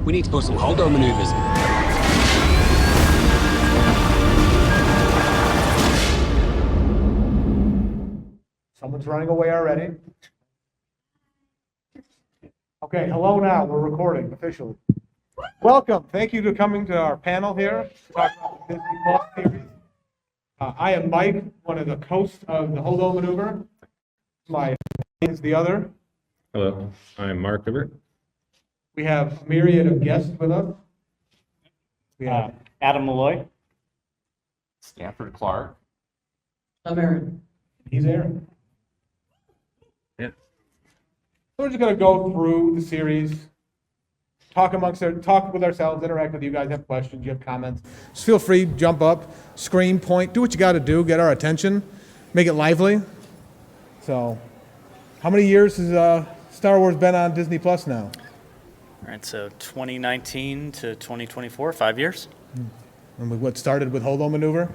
We need to put some Holdo maneuvers. Someone's running away already. Okay, hello now. We're recording officially. Welcome. Thank you for coming to our panel here to talk about the Disney Plus series. I am Mike, one of the hosts of the Holdo maneuver. My name is the other. Hello, I'm Marc Vibbert. We have a myriad of guests with us. We have Adam Molloy. Stanford Clark. I'm Aaron. He's Aaron. Yeah. So we're just going to go through the series, talk with ourselves, interact with you guys, have questions, you have comments. Just feel free, jump up, scream, point, do what you got to do, get our attention, make it lively. So, how many years has Star Wars been on Disney Plus now? All right, so 2019 to 2024, 5 years. And what started with Holdo maneuver?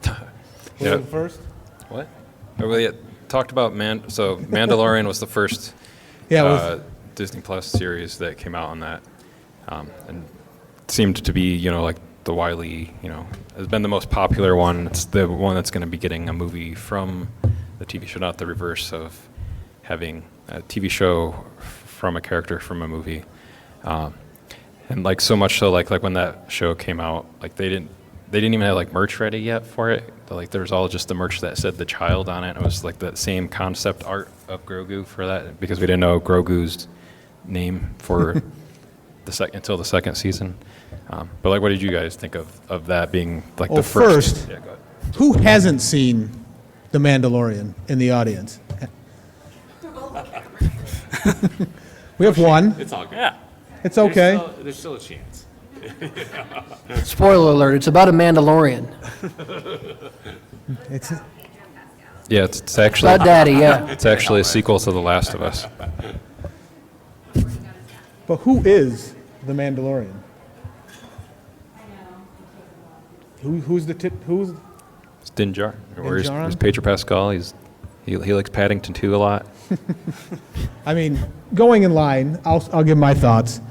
Yeah. Was it first? What? We talked about so Mandalorian was the first Disney Plus series that came out on that, and seemed to be, like the widely, has been the most popular one. It's the one that's going to be getting a movie from the TV show, not the reverse of having a TV show from a character from a movie. And like so much so, like when that show came out, like they didn't even have like merch ready yet for it. Like there was all just the merch that said the child on it. It was like that same concept art of Grogu for that, because we didn't know Grogu's name for until the second season. But like, what did you guys think of that being like the first? Yeah, go ahead. Who hasn't seen The Mandalorian in the audience? We have one. It's all good. Yeah. It's okay. There's still a chance. Spoiler alert, it's about a Mandalorian. It's It's actually About Daddy, yeah. it's actually a sequel to The Last of Us. But who is the Mandalorian? Who's It's Din Djarin. Or Djarin? he's Pedro Pascal. He likes Paddington 2 a lot. I mean, going in line, I'll give my thoughts.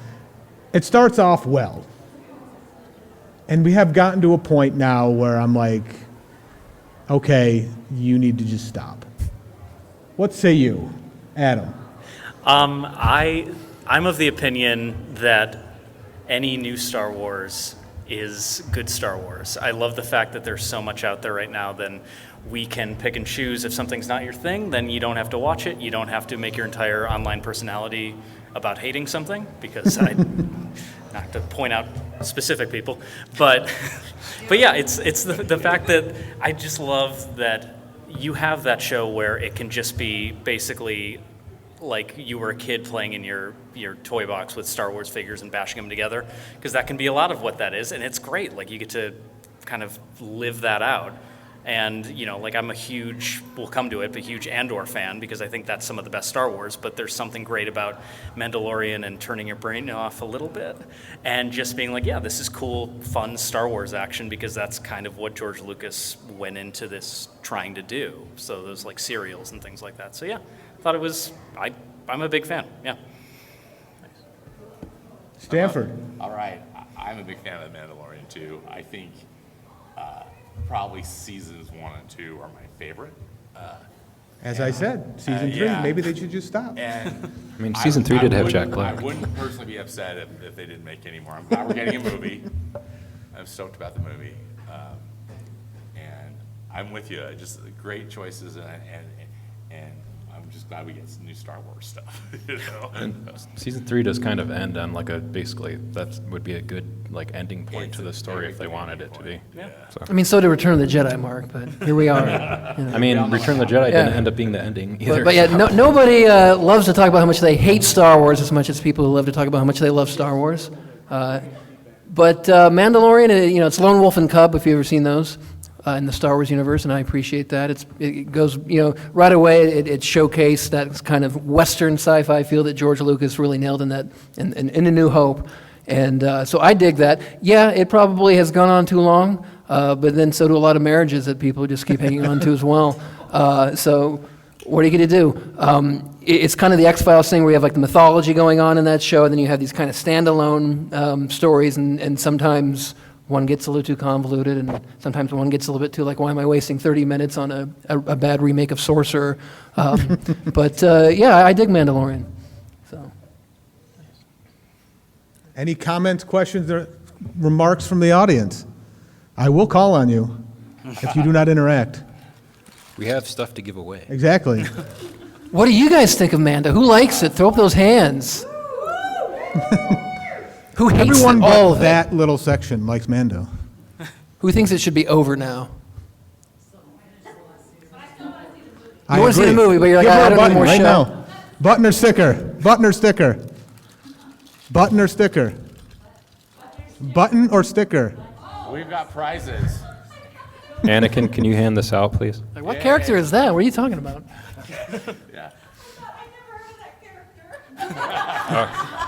It starts off well. And we have gotten to a point now where I'm like, okay, you need to just stop. What say you, Adam? I'm of the opinion that any new Star Wars is good Star Wars. I love the fact that there's so much out there right now. Then we can pick and choose. If something's not your thing, then you don't have to watch it. You don't have to make your entire online personality about hating something, because not to point out specific people, but yeah, it's the fact that I just love that you have that show where it can just be basically like you were a kid playing in your toy box with Star Wars figures and bashing them together, because that can be a lot of what that is, and it's great. Like you get to kind of live that out. And, like I'm a huge, we'll come to it, but huge Andor fan, because I think that's some of the best Star Wars, but there's something great about Mandalorian and turning your brain off a little bit and just being like, yeah, this is cool, fun Star Wars action, because that's kind of what George Lucas went into this trying to do. So there's like serials and things like that. So yeah, I thought it was, I'm a big fan, yeah. Stanford. All right. I'm a big fan of The Mandalorian too. I think probably seasons 1 and 2 are my favorite. As I said, season 3, yeah. maybe they should just stop. And I mean, season 3 did have Jack I Black. wouldn't personally be upset if they didn't make any more. I'm glad we're getting a movie. I'm stoked about the movie. And I'm with you. Just great choices, and I'm just glad we get some new Star Wars stuff. And season 3 does kind of end on like basically that would be a good like ending point to the story if they wanted it to be. Yeah. So. I mean, so did Return of the Jedi, Mark, but here we are. I mean, Return of the Jedi didn't end up being the ending either. But yeah, nobody loves to talk about how much they hate Star Wars as much as people who love to talk about how much they love Star Wars. But Mandalorian, it's Lone Wolf and Cub, if you've ever seen those. In the Star Wars universe, and I appreciate that. It goes, right away. It showcased that kind of Western sci-fi feel that George Lucas really nailed in that, in A New Hope, and so I dig that. Yeah, it probably has gone on too long, but then so do a lot of marriages that people just keep hanging on to as well. So what are you going to do? It's kind of the X-Files thing where you have like the mythology going on in that show, and then you have these kind of standalone stories, and sometimes one gets a little too convoluted, and sometimes one gets a little bit too like, why am I wasting 30 minutes on a bad remake of Sorcerer? But yeah, I dig Mandalorian. So. Any comments, questions, or remarks from the audience? I will call on you if you do not interact. We have stuff to give away. Exactly. What do you guys think of Mando? Who likes it? Throw up those hands. Who hates Everyone it? but All of it. that little section likes Mando. Who thinks it should be over now? I You want to see the agree. movie, but you're like, Give her I a don't need button more right show. now. Button or sticker? Button or sticker? Button or sticker? Button or sticker? We've got prizes. Anakin, can you hand this out, please? Like, what character is that? What are you talking about? Yeah.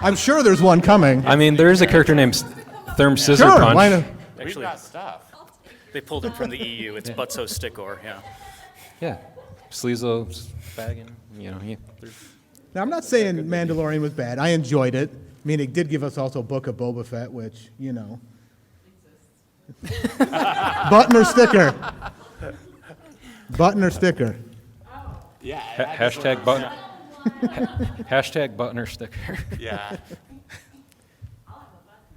I'm sure there's one coming. I mean, there is a character named Therm Scissor Sure, Punch. why not? We've Actually, got stuff. they pulled it from the EU. It's Butso Stickor, yeah. Yeah. Sleazo, Baggin, you know, Now, I'm not saying Mandalorian was bad. I enjoyed it. I mean, it did give us also Book of Boba Fett, which, you know. Button or sticker? Button or sticker? Yeah. hashtag button. Hashtag button or sticker. Yeah.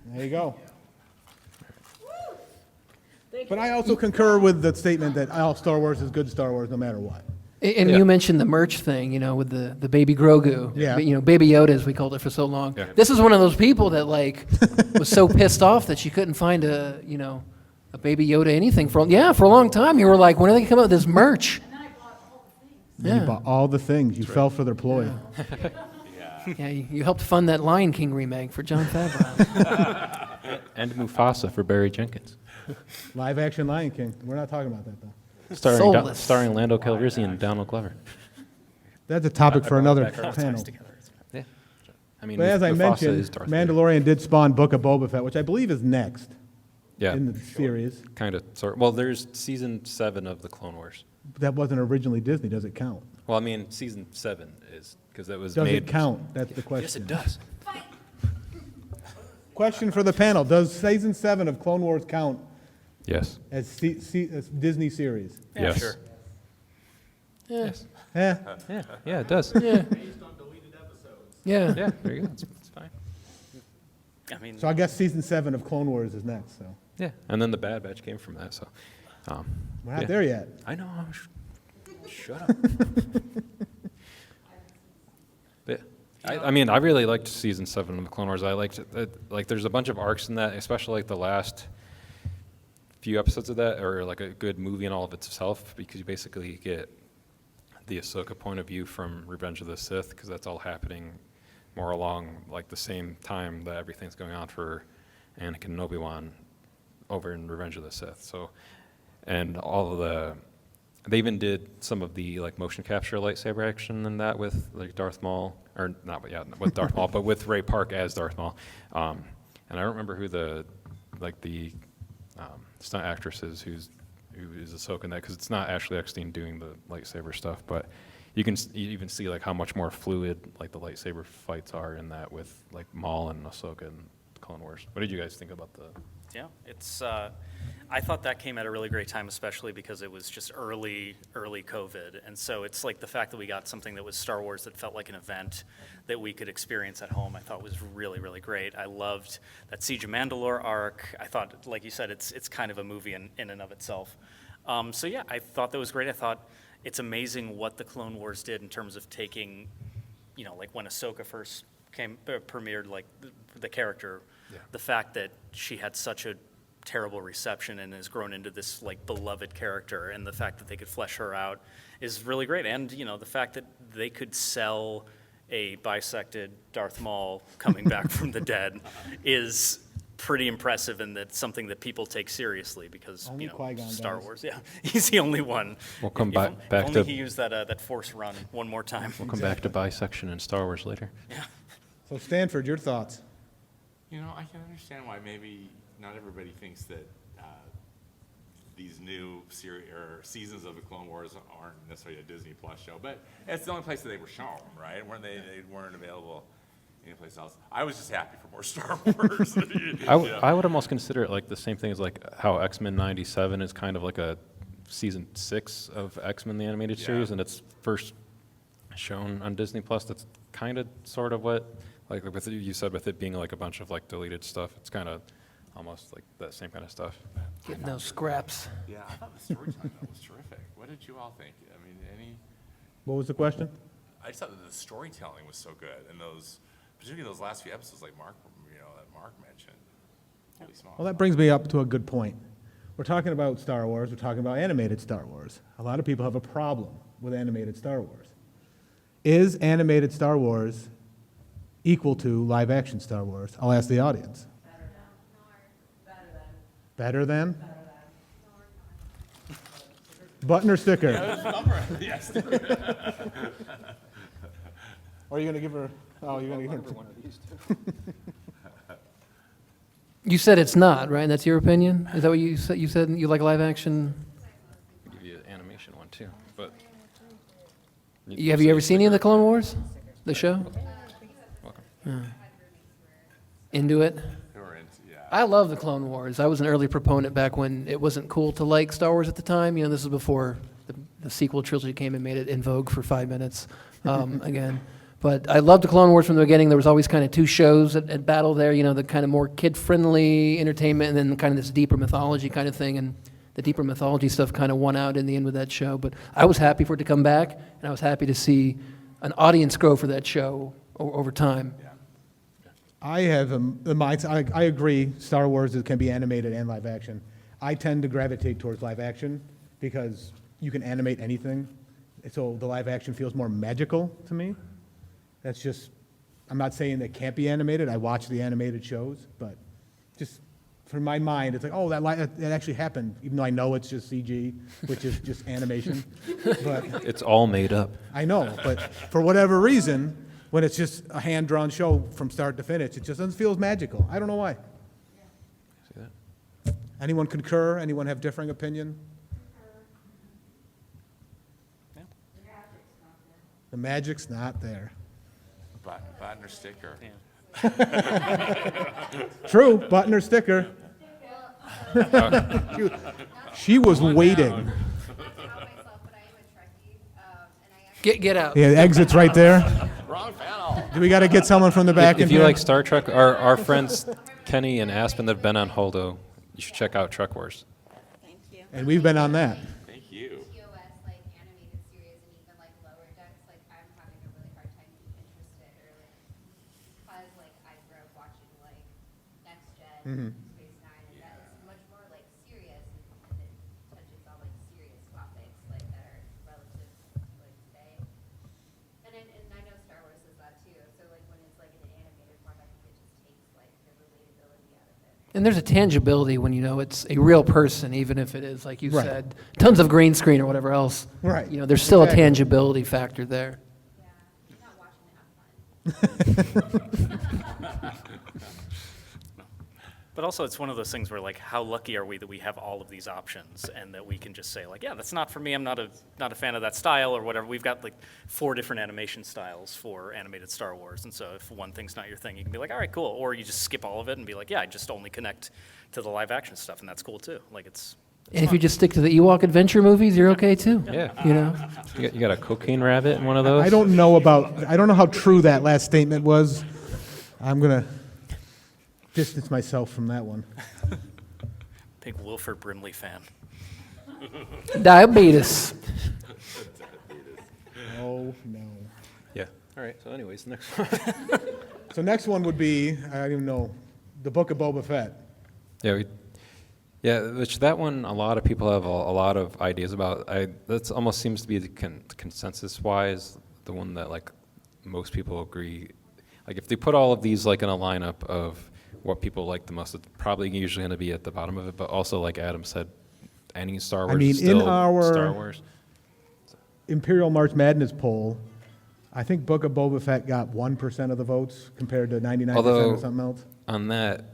There you go. But I also concur with the statement that all Star Wars is good Star Wars no matter what. And Yeah. you mentioned the merch thing, you know, with the baby Grogu. Yeah. You know, Baby Yoda, as we called it for so long. Yeah. This is one of those people that, like, was so pissed off that she couldn't find a Baby Yoda anything. For a long time, you were like, when are they going to come out with this merch? You bought all the things. You fell for their ploy. Yeah, you helped fund that Lion King remake for Jon Favreau. And Mufasa for Barry Jenkins. Live action Lion King. We're not talking about that, though. Soulless. Starring Lando Calrissian and Donald Glover. That's a topic for another back our panel. Yeah. I mean, But as I Mufasa mentioned, is Darth Vader. Mandalorian did spawn Book of Boba Fett, which I believe is next Yeah. in the series. Kind of, sort. Well, there's season 7 of the Clone Wars. That wasn't originally Disney. Does it count? Well, I mean, season 7 is because that was Does made. it count? That's the question. Yes, it does. Question for the panel. Does season 7 of Clone Wars count Yes. as as Disney series? Yeah, Yes. sure. Yes. Eh. Yeah, it does. Yeah. Yeah. Yeah, there you go. It's fine. I mean, So I guess season 7 of Clone Wars is next. So Yeah, and then the Bad Batch came from that. So, we're not yeah. there yet. I know. Shut up. But I mean, I really liked season 7 of the Clone Wars. I liked it. Like, there's a bunch of arcs in that, especially like the last few episodes of that, or like a good movie in all of itself, because you basically get the Ahsoka point of view from Revenge of the Sith, because that's all happening more along like the same time that everything's going on for Anakin and Obi-Wan over in Revenge of the Sith. So, and all of the, they even did some of the like motion capture lightsaber action in that with like Darth Maul, or not, but yeah, with Darth Maul, but with Ray Park as Darth Maul. And I don't remember who the stunt actress is who is Ahsoka in that, because it's not Ashley Eckstein doing the lightsaber stuff, but you even see like how much more fluid like the lightsaber fights are in that with like Maul and Ahsoka and Clone Wars. What did you guys think about the? yeah, it's. I thought that came at a really great time, especially because it was just early COVID, and so it's like the fact that we got something that was Star Wars that felt like an event that we could experience at home. I thought was really, really great. I loved that Siege of Mandalore arc. I thought, like you said, it's kind of a movie in and of itself. So yeah, I thought that was great. I thought it's amazing what the Clone Wars did in terms of taking, you know, like when Ahsoka first premiered, like the character, the fact that she had such a terrible reception and has grown into this like beloved character, and the fact that they could flesh her out is really great. And you know, the fact that they could sell a bisected Darth Maul coming back from the dead is pretty impressive, and that's something that people take seriously, because Only you know, Qui-Gon Star does. Wars. Yeah, he's the only one. We'll come If back only to he used that Force run one more time. we'll come back to bisection in Star Wars later. So Stanford, your thoughts? You know, I can understand why maybe not everybody thinks that these new series or seasons of the Clone Wars aren't necessarily a Disney Plus show, but it's the only place that they were shown, right? Weren't they weren't available anyplace else. I was just happy for more Star Wars. I would almost consider it like the same thing as like how X-Men '97 is kind of like a season 6 of X-Men the animated series, and it's first shown on Disney Plus. That's kind of sort of what, like with you said, with it being like a bunch of like deleted stuff. It's kind of almost like that same kind of stuff. Getting those scraps. Yeah, I thought the storytelling was terrific. What did you all think? I mean, What was the question? I just thought that the storytelling was so good, and particularly those last few episodes, like Marc mentioned. Holy smokes. Well, that brings me up to a good point. We're talking about Star Wars. We're talking about animated Star Wars. A lot of people have a problem with animated Star Wars. Is animated Star Wars equal to live-action Star Wars? I'll ask the audience. Better than? Button or sticker? Yes. Or are you going to give her? Oh, you're going to give her one of these two. You said it's not, right? That's your opinion? Is that what you said? You said you like live action? I'll give you an animation one too, but. Have you ever seen any of the Clone Wars? The show? Welcome. Into it? Yeah. I love the Clone Wars. I was an early proponent back when it wasn't cool to like Star Wars at the time. You know, this is before the sequel trilogy came and made it in vogue for 5 minutes again. But I loved the Clone Wars from the beginning. There was always kind of two shows at battle there, you know, the kind of more kid-friendly entertainment and then kind of this deeper mythology kind of thing. And the deeper mythology stuff kind of won out in the end with that show. But I was happy for it to come back, and I was happy to see an audience grow for that show over time. Yeah. I have the mindset. I agree. Star Wars can be animated and live action. I tend to gravitate towards live action because you can animate anything, so the live action feels more magical to me. That's just. I'm not saying that can't be animated. I watch the animated shows, but just for my mind, it's like, oh, that actually happened, even though I know it's just CG, which is just animation. But It's all made up. I know, but for whatever reason, when it's just a hand-drawn show from start to finish, it just doesn't feel as magical. I don't know why. See that? Anyone concur? Anyone have differing opinion? The magic's not there. Button or sticker? True, button or sticker. She was waiting. Get out. Yeah, exit's right there. Wrong panel. Do we got to get someone from the back in If you here? like Star Trek, our friends Kenny and Aspen that have been on Holdo, you should check out Trek Wars. Thank you. And we've been on that. Thank you. TOS, like animated series and even like lower decks, like I'm having a really hard time being interested or like, because like I grew up watching like Next Gen, Space Nine, and that is much more like serious and it touches on like serious topics like that are relative to like today. And I know Star Wars is that too, so like when it's like in an animated form, I think it just takes like the relatability out of it. And there's a tangibility when you know it's a real person, even if it is, like you Right. said, tons of green screen or whatever else. Right. You know, there's still Exactly. a tangibility factor there. Yeah, I'm not watching to have fun. But also, it's one of those things where, like, how lucky are we that we have all of these options and that we can just say, like, yeah, that's not for me. I'm not a fan of that style or whatever. We've got like 4 different animation styles for animated Star Wars, and so if one thing's not your thing, you can be like, all right, cool, or you just skip all of it and be like, yeah, I just only connect to the live action stuff, and that's cool too. Like, it's And if you just stick to the Ewok adventure movies, you're okay too. Yeah. You know? You got a cocaine rabbit in one of those? I don't know how true that last statement was. I'm going to distance myself from that one. big Wilford Brimley fan. Diabetes. Oh, no. Yeah. All right. So anyways, next one. So next one would be, I don't even know, the Book of Boba Fett. Yeah, which that one a lot of people have a lot of ideas about. That almost seems to be the consensus-wise the one that like most people agree. Like if they put all of these like in a lineup of what people like the most, it's probably usually going to be at the bottom of it. But also, like Adam said, any Star Wars is in still our Star Wars. Imperial March Madness poll, I think Book of Boba Fett got 1% of the votes compared to 99% Although or something else. on that,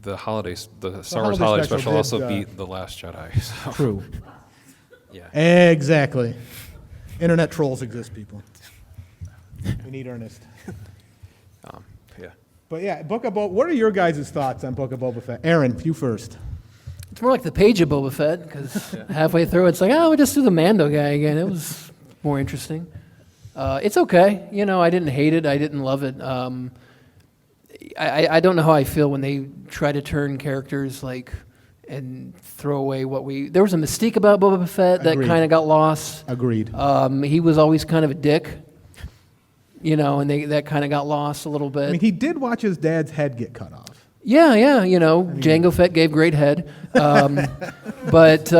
the Star Wars holiday holiday special special did, also beat The Last Jedi. So. True. Yeah. Exactly. Internet trolls exist, people. We need Ernest. Yeah. But yeah, Book of Boba. What are your guys' thoughts on Book of Boba Fett? Aaron, you first. It's more like the page of Boba Fett, because halfway through it's like, oh, we just do the Mando guy again. It was more interesting. It's okay. I didn't hate it. I didn't love it. I don't know how I feel when they try to turn characters and throw away there was a mystique about Boba Fett that Agreed. kind of got lost. Agreed. He was always kind of a dick, and that kind of got lost a little bit. I mean, he did watch his dad's head get cut off. Yeah, Jango Fett gave great head. But,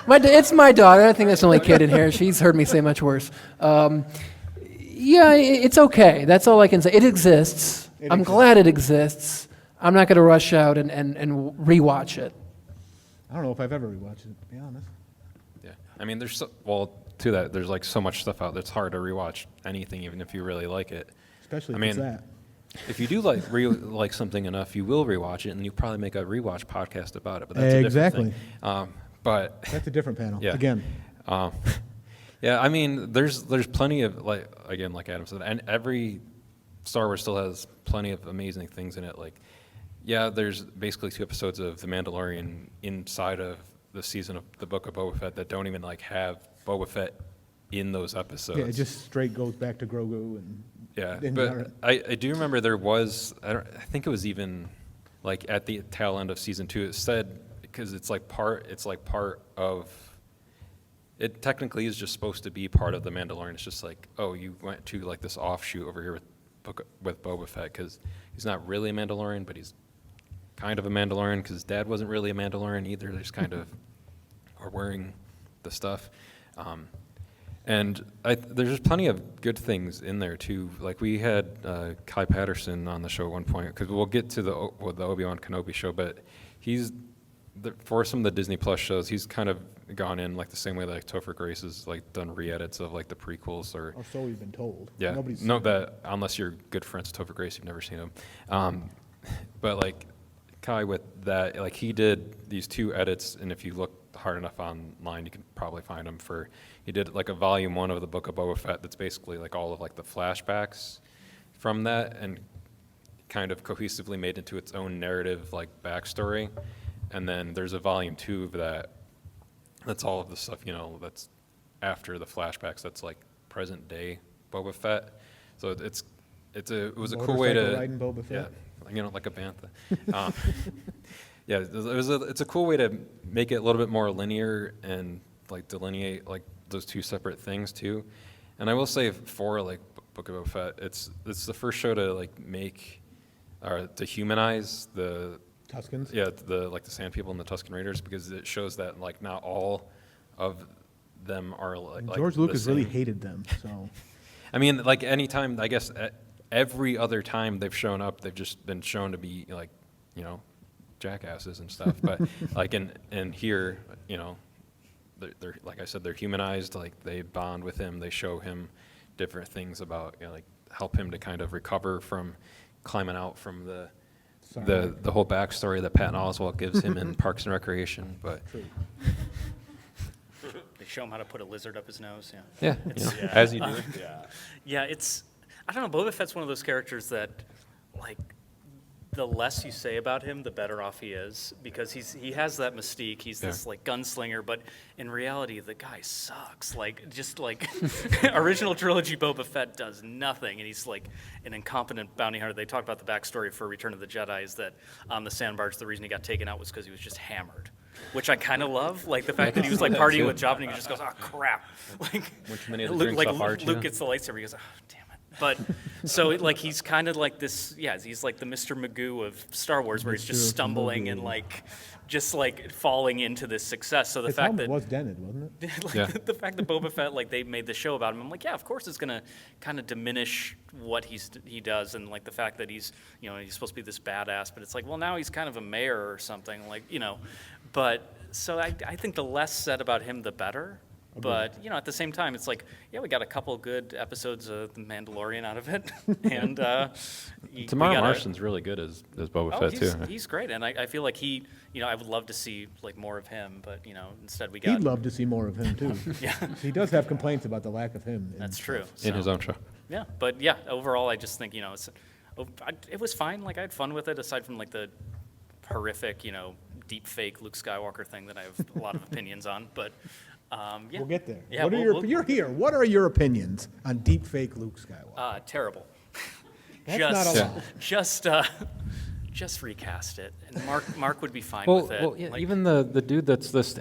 it's my daughter. I think that's the only kid in here. She's heard me say much worse. It's okay. That's all I can say. It exists. I'm glad it exists. I'm not going to rush out and rewatch it. I don't know if I've ever rewatched it, to be honest. Yeah. I mean, there's so much stuff out there. It's hard to rewatch anything, even if you really like it. Especially if I it's mean, that. If you do like something enough, you will rewatch it, and you probably make a rewatch podcast about it. But that's a different thing. But that's a different panel. Yeah. Again. Yeah, I mean, there's plenty of like Adam said, and every Star Wars still has plenty of amazing things in it. There's basically 2 episodes of The Mandalorian inside of the season of the Book of Boba Fett that don't even have Boba Fett in those episodes. Yeah, it just straight goes back to Grogu and. Yeah, and but I do remember there was, I think it was even at the tail end of season 2, it said, because it's part of, it technically is just supposed to be part of the Mandalorian. It's just you went to this offshoot over here with Boba Fett, because he's not really a Mandalorian, but he's kind of a Mandalorian, because his dad wasn't really a Mandalorian either. They just kind of are wearing the stuff. And there's just plenty of good things in there too. We had Kai Patterson on the show at one point, because we'll get to the Obi-Wan Kenobi show, but for some of the Disney Plus shows, he's kind of gone in the same way that Topher Grace has done re-edits of the prequels or so we've been told. Yeah, unless you're good friends with Topher Grace, you've never seen him. But Kai with that, he did these 2 edits, and if you look hard enough online, you can probably find them he did a volume 1 of the Book of Boba Fett that's basically all of the flashbacks from that, and kind of cohesively made into its own narrative backstory. And then there's a volume 2 of that's all of the stuff that's after the flashbacks, that's present day Boba Fett. So it was a cool way to riding Boba Fett. Yeah, like a bantha. It's a cool way to make it a little bit more linear and delineate those 2 separate things too. And I will say for Book of Boba Fett, it's the first show to make or to humanize the Tuskens. Yeah, the Sand People and the Tusken Raiders, because it shows that not all of them are George Lucas really hated them. So I mean, anytime, I guess every other time they've shown up, they've just been shown to be jackasses and stuff. But in here, they're like I said, they're humanized. They bond with him. They show him different things about help him to kind of recover from climbing out from the whole backstory that Patton Oswalt gives him in Parks and Recreation. But they show him how to put a lizard up his nose. As you do. I don't know. Boba Fett's one of those characters that the less you say about him, the better off he is, because he has that mystique. He's this gunslinger, but in reality, the guy sucks. Original trilogy Boba Fett does nothing, and he's an incompetent bounty hunter. They talk about the backstory for Return of the Jedi is that on the sandbarge, the reason he got taken out was because he was just hammered, which I kind of love. The fact that he was partying with Jabba and he just goes, oh crap. Which many of the drinks off hard, Luke gets the lightsaber, he goes, oh damn it. But so he's kind of this, he's the Mr. Magoo of Star Wars, where he's just stumbling and just falling into this success. So the his fact that was dented, wasn't it? The fact that Boba Fett they made the show about him, I'm of course it's gonna kind of diminish what he does, and the fact that he's he's supposed to be this badass, but it's well, now he's kind of a mayor or something, But so I think the less said about him, the better. But, you know, at the same time, it's like, yeah, we got a couple good episodes of The Mandalorian out of it. And Tamara Marston's really good as Boba Fett, too. He's great. And I feel like he, you know, I would love to see, like, more of him. But, you know, instead we got... He'd love to see more of him, too. Yeah. He does have complaints about the lack of him. That's true. In his own show. Yeah, but yeah, overall, I just think, you know, it was fine. Like, I had fun with it, aside from, like, the horrific, you know, deep fake Luke Skywalker thing that I have a lot of opinions on. But, yeah. We'll get there. Yeah, You're here. What are your opinions on deep fake Luke Skywalker? Terrible. That's not a lot. Just recast it, and Marc would be fine Well, with it. well, yeah, Like, even the dude that's this.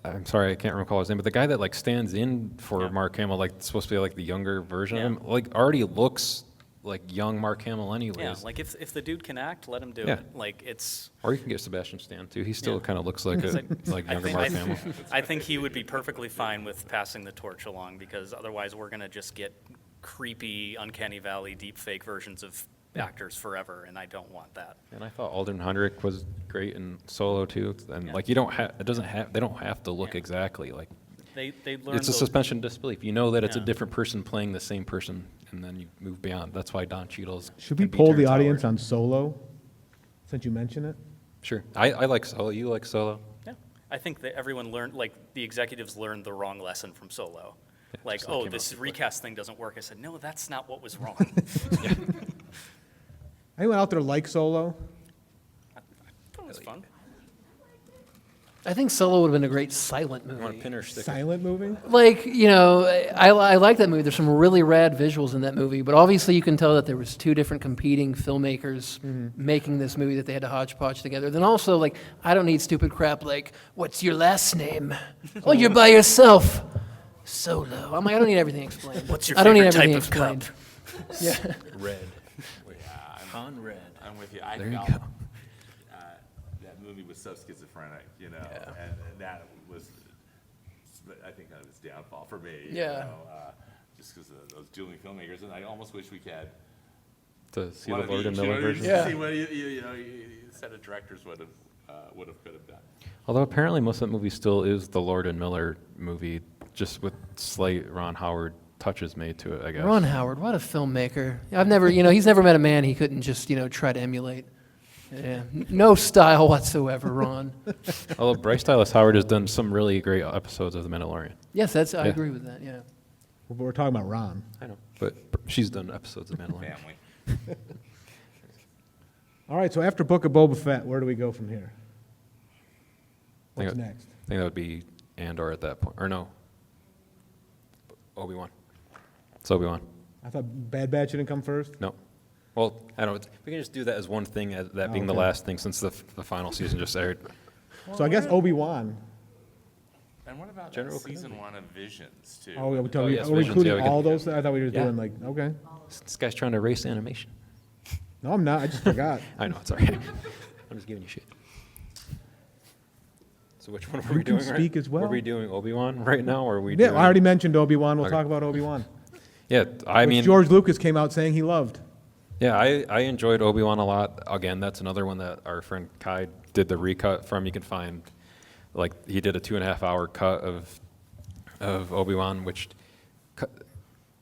I'm sorry, I can't recall his name, but the guy that like stands in for Mark Hamill, like supposed to be like the younger version of him, like already looks like young Mark Hamill anyways. yeah, like if the dude can act, let him do Yeah. it. Like it's. Or you can get Sebastian Stan too. He still Yeah. kind of looks like a like younger Mark Hamill. I think he would be perfectly fine with passing the torch along, because otherwise we're gonna just get creepy, uncanny valley, deep fake versions of actors forever, and I don't want that. And I thought Alden Hendrick was great in Solo too. And Yeah. like you don't have, it doesn't have, they don't have to look exactly like. They learned It's a suspension of disbelief. You know that it's a Yeah. different person playing the same person, and then you move beyond. That's why Don Cheadle's. Should we poll the audience on Solo, since you mention it? Sure, I like Solo. You like Solo? Yeah, I think that everyone learned, like the executives learned the wrong lesson from Solo. Like, just like oh, came this out recast thing doesn't work. I said, no, that's not what was wrong. Anyone out there like Solo? That was fun. I think Solo would have been a great silent You want a movie. pin or sticker? Silent movie? Like, you know, I like that movie. There's some really rad visuals in that movie, but obviously you can tell that there was two different competing filmmakers making this movie that they had to hodgepodge together. Then also, like, I don't need stupid crap like, what's your last name? Oh, you're by yourself. Solo. I'm like, I don't need everything explained. What's your I don't need favorite everything type of explained. cup? Yeah. Red. On red. I'm with you. I There you felt go. that movie was so schizophrenic, you know, and that was, I think, kind of its downfall for me. You Yeah. know, just because of those dueling filmmakers, and I almost wish we had To see one the of Lord and each, you Miller know, version. just Yeah. to see what a set of directors could have done. Although apparently most of that movie still is the Lord and Miller movie, just with slight Ron Howard touches made to it, I guess. Ron Howard, what a filmmaker. I've never, you know, he's never met a man he couldn't just, you know, try to emulate. Yeah. No style whatsoever, Ron. Although Bryce Dallas Howard has done some really great episodes of The Mandalorian. Yes, I Yeah. agree with that, yeah. We're talking about Ron. I know. But she's done episodes of Mandalorian. Family. All right, so after Book of Boba Fett, where do we go from here? Think What's it- next? I think that would be Andor at that point. Or no. Obi-Wan. It's Obi-Wan. I thought Bad Batch didn't come first. No. Well, I don't know. We can just do that as one thing, as that being the Okay. last thing, since the final season just aired. So I guess Obi-Wan. And what about General season 1 of Visions, too? Oh, are we, Oh, yes, are we Visions, including yeah, we can- all those? I thought we were just Yeah. doing like, okay. This guy's trying to race animation. No, I'm not. I just forgot. I know, it's all right. I'm just giving you shit. So which one are we You can doing? speak as well. Are we doing Obi-Wan right now, or are we Yeah, doing... I already mentioned Obi-Wan. We'll Okay. talk about Obi-Wan. Yeah, I Which mean... George Lucas came out saying he loved. Yeah, I enjoyed Obi-Wan a lot. Again, that's another one that our friend Kai did the recut from. You can find, like, he did a 2.5-hour cut of Obi-Wan, which,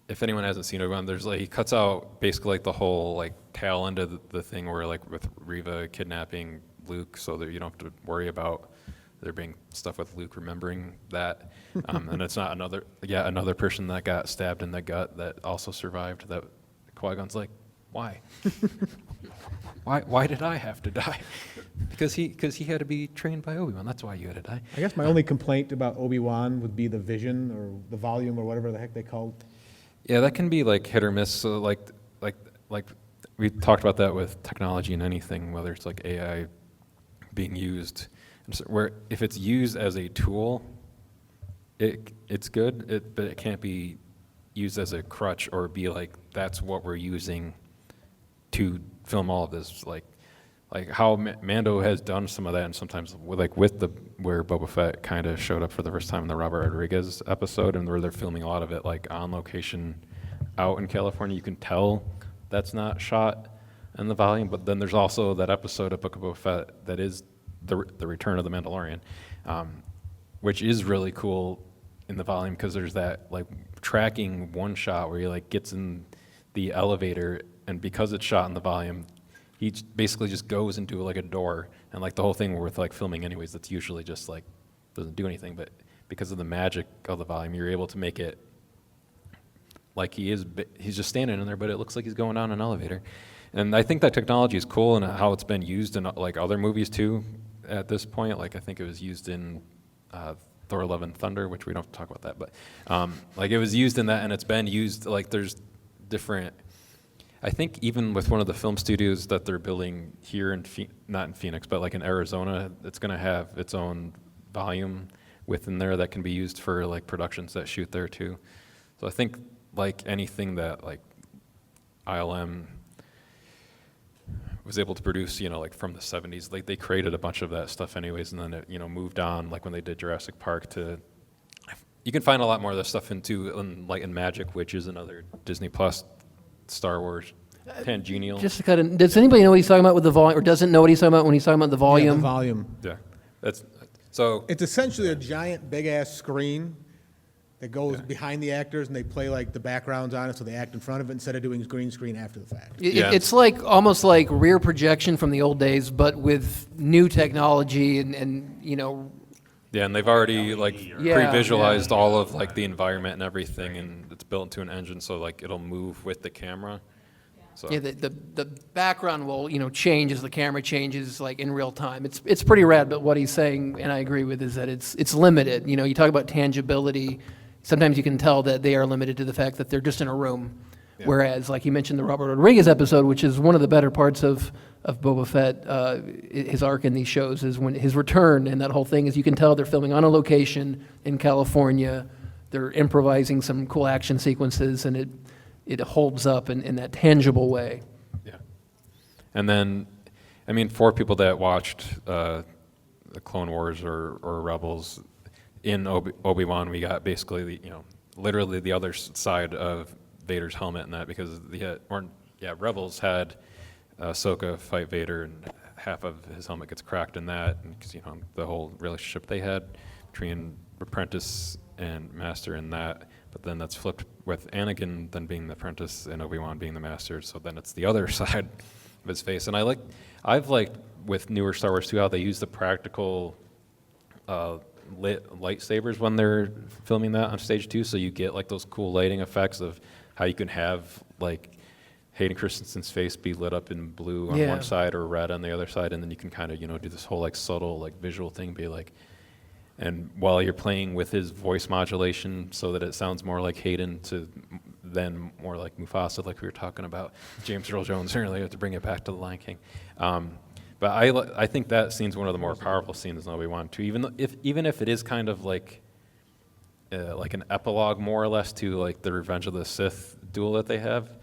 if anyone hasn't seen Obi-Wan, there's like, he cuts out basically like the whole like tail end of the thing where like with Reva kidnapping Luke, so that you don't have to worry about there being stuff with Luke remembering that. And it's not another person that got stabbed in the gut that also survived. That Qui-Gon's like, why? Why did I have to die? Because he had to be trained by Obi-Wan. That's why you had to die. I guess my only complaint about Obi-Wan would be the vision or the volume or whatever the heck they call it. Yeah, that can be like hit or miss. So like we talked about that with technology and anything, whether it's like AI being used, and so where if it's used as a tool, it's good, but it can't be used as a crutch or be like that's what we're using to film all of this. Like how Mando has done some of that, and sometimes with the where Boba Fett kind of showed up for the first time in the Robert Rodriguez episode, and where they're filming a lot of it like on location out in California. You can tell that's not shot in the volume, but then there's also that episode of Book of Boba Fett that is the Return of the Mandalorian, which is really cool in the volume because there's that like tracking one shot where he like gets in the elevator, and because it's shot in the volume, he basically just goes into like a door, and like the whole thing with like filming anyways, that's usually just like doesn't do anything, but because of the magic of the volume, you're able to make it like he's just standing in there, but it looks like he's going down an elevator. And I think that technology is cool and how it's been used in like other movies too at this point. Like I think it was used in Thor: Love and Thunder, which we don't have to talk about that, but like it was used in that, and it's been used, like there's different, I think even with one of the film studios that they're building here in, not in Phoenix, but like in Arizona, it's gonna have its own volume within there that can be used for like productions that shoot there too. So I think like anything that like ILM was able to produce, like from the 70s, like they created a bunch of that stuff anyways, and then it, moved on, like when they did Jurassic Park to, you can find a lot more of this stuff in Magic, which is another Disney Plus Star Wars tangential. Just to cut in, does anybody know what he's talking about with the volume, or doesn't know what he's talking about when he's talking about the volume? Yeah, the volume. Yeah, that's, so. It's essentially a giant, big-ass screen that goes behind the actors, and they play like the backgrounds on it, so they act in front of it instead of doing green screen after the fact. It's like almost like rear projection from the old days, but with new technology and Yeah, and they've already like Yeah. pre-visualized all of like the environment and everything, and it's built into an engine, so like it'll move with the camera. So yeah, the background will change as the camera changes, like in real time. It's pretty rad. But what he's saying, and I agree with, is that it's limited. You talk about tangibility. Sometimes you can tell that they are limited to the fact that they're just in a room. Yeah. Whereas, like you mentioned, the Robert Rodriguez episode, which is one of the better parts of Boba Fett, his arc in these shows, is when his return, and that whole thing is you can tell they're filming on a location in California. They're improvising some cool action sequences, and it holds up in that tangible way. yeah, and then, I mean, for people that watched the Clone Wars or Rebels, in Obi-Wan, we got basically literally the other side of Vader's helmet in that, because Rebels had Ahsoka fight Vader, and half of his helmet gets cracked in that, because the whole relationship they had between apprentice and master in that. But then that's flipped with Anakin then being the apprentice and Obi-Wan being the master. So then it's the other side of his face. And I've liked with newer Star Wars too how they use the practical lit lightsabers when they're filming that on stage too. So you get like those cool lighting effects of how you can have like Hayden Christensen's face be lit up in blue on one side or red on the other side, and then you can kind of do this whole like subtle like visual thing, be like. And while you're playing with his voice modulation so that it sounds more like Hayden to then more like Mufasa, like we were talking about James Earl Jones earlier, to bring it back to The Lion King. But I think that scene's one of the more powerful scenes in Obi-Wan too, even if it is kind of like an epilogue more or less to like the Revenge of the Sith duel that they have,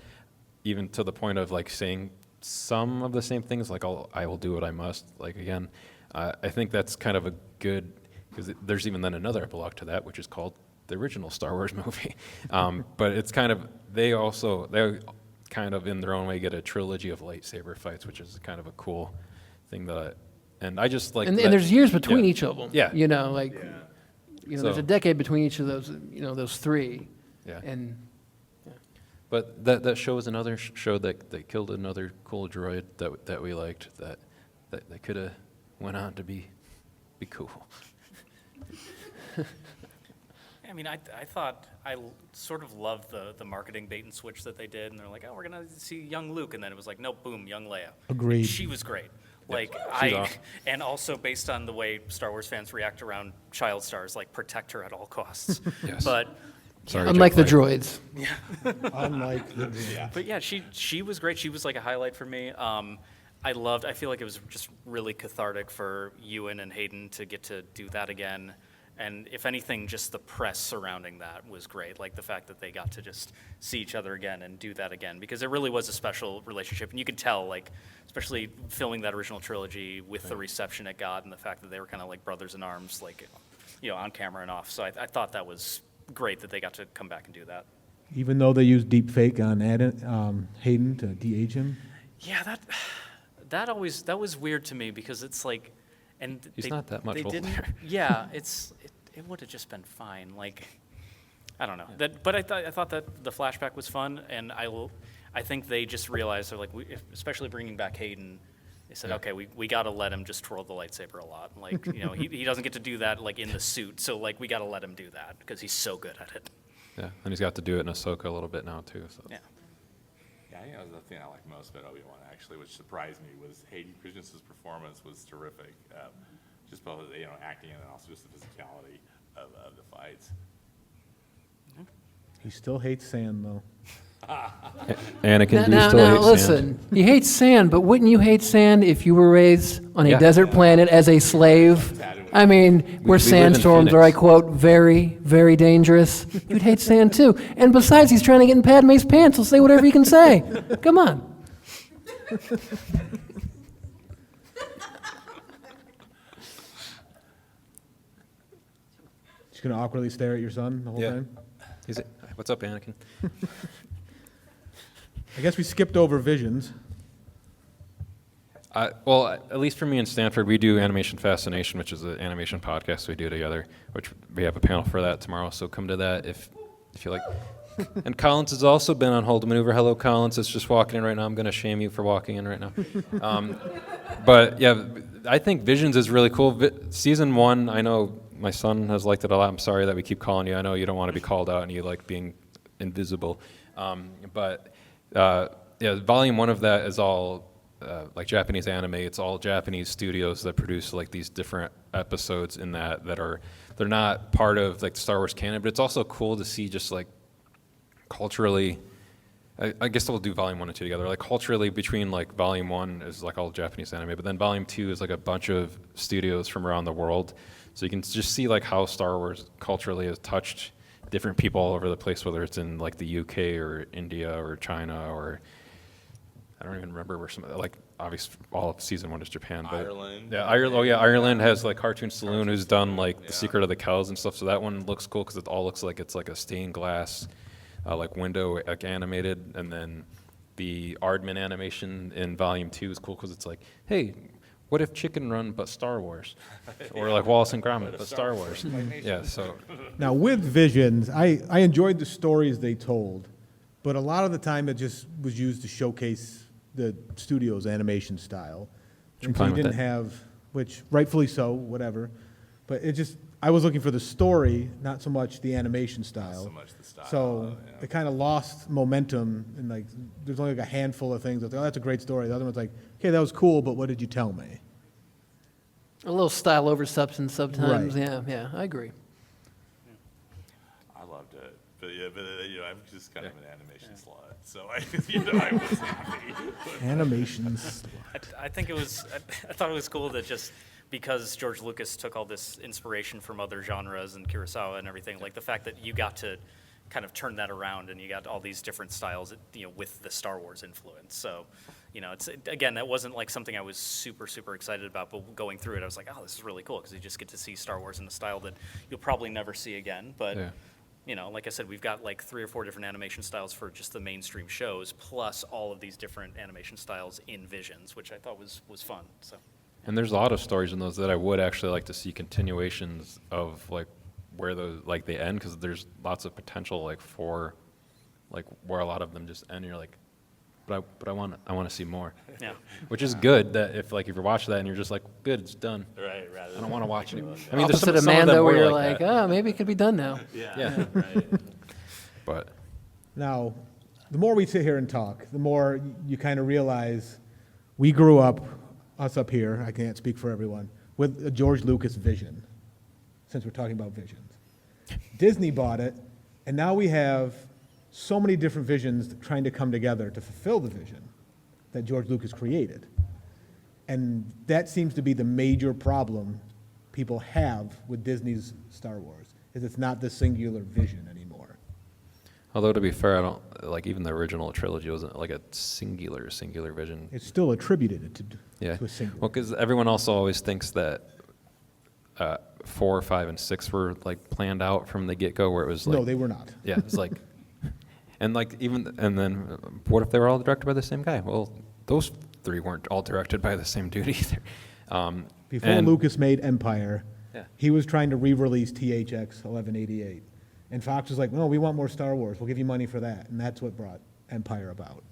even to the point of like saying some of the same things, like I will do what I must, like again. I think that's kind of a good, because there's even then another epilogue to that, which is called the original Star Wars movie. But it's kind of, they kind of in their own way get a trilogy of lightsaber fights, which is kind of a cool thing and I just like. And that, there's years between each of them. Yeah. There's a decade between each of those, those three. Yeah. And But that show is another show that killed another cool droid that we liked, that could have went on to be cool. I mean, I thought I sort of loved the marketing bait and switch that they did, and they're like, oh, we're gonna see young Luke, and then it was like, nope, boom, young Leia. Agreed. She was great. Like She's awesome. And also based on the way Star Wars fans react around child stars, like protect her at all costs. Yes. But Sorry, unlike the Jake White. droids. Unlike the But yeah, she was great. She was like a highlight for me. I feel like it was just really cathartic for Ewan and Hayden to get to do that again. And if anything, just the press surrounding that was great. Like the fact that they got to just see each other again and do that again, because it really was a special relationship. And you could tell, like, especially filming that original trilogy with the reception it got and the fact that they were kind of like brothers in arms, like, on camera and off. So I thought that was great that they got to come back and do that. Even though they used deep fake on Hayden to de-age him. Yeah, that was weird to me, because it's like, and He's not that much older. Yeah, it would have just been fine. Like, I don't know. But I thought that the flashback was fun, and I think they just realized they're like, especially bringing back Hayden. They said, okay, we got to let him just twirl the lightsaber a lot. Like, he doesn't get to do that like in the suit, so like we got to let him do that because he's so good at it. Yeah, and he's got to do it in Ahsoka a little bit now too. So. Yeah. Yeah, I think that was the thing I liked most about Obi-Wan, actually, which surprised me, was Hayden Christensen's performance was terrific. Just both, acting and then also just the physicality of the fights. He still hates sand, though. Anakin, do you Now, still hate listen, sand? he hates sand, but wouldn't you hate sand if you were raised on a Yeah. desert planet as a slave? I mean, where we live in sandstorms are, I Phoenix. quote, very, very dangerous. You'd hate sand too. And besides, he's trying to get in Padme's pants. He'll say whatever he can say. Come on. Just gonna awkwardly stare at your son the whole Yeah. time. What's up, Anakin? I guess we skipped over Visions. Well, at least for me and Stanford, we do Animation Fascination, which is an animation podcast we do together, which we have a panel for that tomorrow, so come to that if you like. And Collins has also been on Hold Maneuver. Hello, Collins. It's just walking in right now. I'm going to shame you for walking in right now. But, yeah, I think Visions is really cool. Season 1, I know my son has liked it a lot. I'm sorry that we keep calling you. I know you don't want to be called out and you like being invisible. But Volume 1 of that is all like Japanese anime. It's all Japanese studios that produce like these different episodes in that they're not part of like the Star Wars canon, but it's also cool to see just like culturally, I guess we'll do Volume 1 and 2 together. Like culturally between like Volume 1 is like all Japanese anime, but then Volume 2 is like a bunch of studios from around the world. So you can just see like how Star Wars culturally has touched different people all over the place, whether it's in like the UK or India or China or I don't even remember where like obviously all of season 1 is Japan, but Ireland. yeah, Ireland has like Cartoon Saloon who's done like The Secret of the Cows and stuff. So that one looks cool because it all looks like it's like a stained glass like window like animated, and then the Aardman animation in Volume 2 is cool because it's like, hey, what if Chicken Run but Star Wars, or like Wallace and Gromit but Star Wars? Yeah, so Now, with Visions, I enjoyed the stories they told, but a lot of the time it just was used to showcase the studio's animation style. I'm And so fine you with didn't that. have, which rightfully so, whatever, but it just, I was looking for the story, not so much the animation style. so much the style, So yeah. it kind of lost momentum, and like, there's only like a handful of things. That's like, oh, that's a great story. The other one's like, okay, that was cool, but what did you tell me? A little style over substance sometimes. Right. Yeah, I agree. I loved it, but I'm just kind of an animation slut, so I was happy. Animations. I think it was. I thought it was cool that just because George Lucas took all this inspiration from other genres and Kurosawa and everything, like the fact that you got to kind of turn that around and you got all these different styles, with the Star Wars influence. So, it's again, that wasn't like something I was super excited about, but going through it, I was like, oh, this is really cool because you just get to see Star Wars in a style that you'll probably never see again. But yeah. like I said, we've got like 3 or 4 different animation styles for just the mainstream shows, plus all of these different animation styles in Visions, which I thought was fun. So. And there's a lot of stories in those that I would actually like to see continuations of, like where those like they end, because there's lots of potential like for like where a lot of them just end. And you're like, but I want to see more. Yeah. Which is good that if you're watching that and you're just like, good, it's done. Right, rather I don't want to watch it. I mean, Opposite there's of some of them Mando, were where you're like like, that. oh, maybe it could be done now. Yeah. right. But Now, the more we sit here and talk, the more you kind of realize we grew up, us up here, I can't speak for everyone, with a George Lucas vision, since we're talking about visions. Disney bought it, and now we have so many different visions trying to come together to fulfill the vision that George Lucas created. And that seems to be the major problem people have with Disney's Star Wars, is it's not the singular vision anymore. although to be fair, I don't like even the original trilogy wasn't like a singular vision. It's still attributed Yeah. to a singular. Well, because everyone also always thinks that 4, 5, and 6 were like planned out from the get-go, where it was like No, they were not. yeah, it's like and then what if they were all directed by the same guy? Well, those 3 weren't all directed by the same dude either. Before and- Lucas made Empire, Yeah. He was trying to re-release THX 1188. And Fox was like, no, we want more Star Wars. We'll give you money for that. And that's what brought Empire about.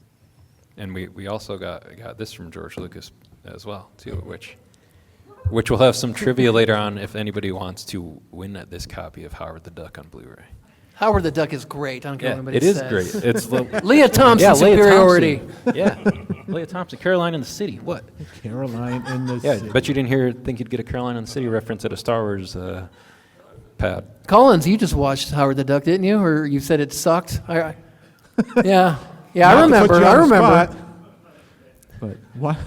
And we also got this from George Lucas as well, too, which will have some trivia later on if anybody wants to win at this copy of Howard the Duck on Blu-ray. Howard the Duck is great. I don't care Yeah, what anybody it is says. great. It's Leah Thompson yeah, Leah superiority. Thompson. Yeah, Leah Thompson, Caroline in the City. What? Caroline in the Yeah, City. bet you didn't think you'd get a Caroline in the City reference at a Star Wars pad. Collins, you just watched Howard the Duck, didn't you? Or you said it sucked? Yeah, yeah, Not I to put remember. you I on the remember. spot, but what?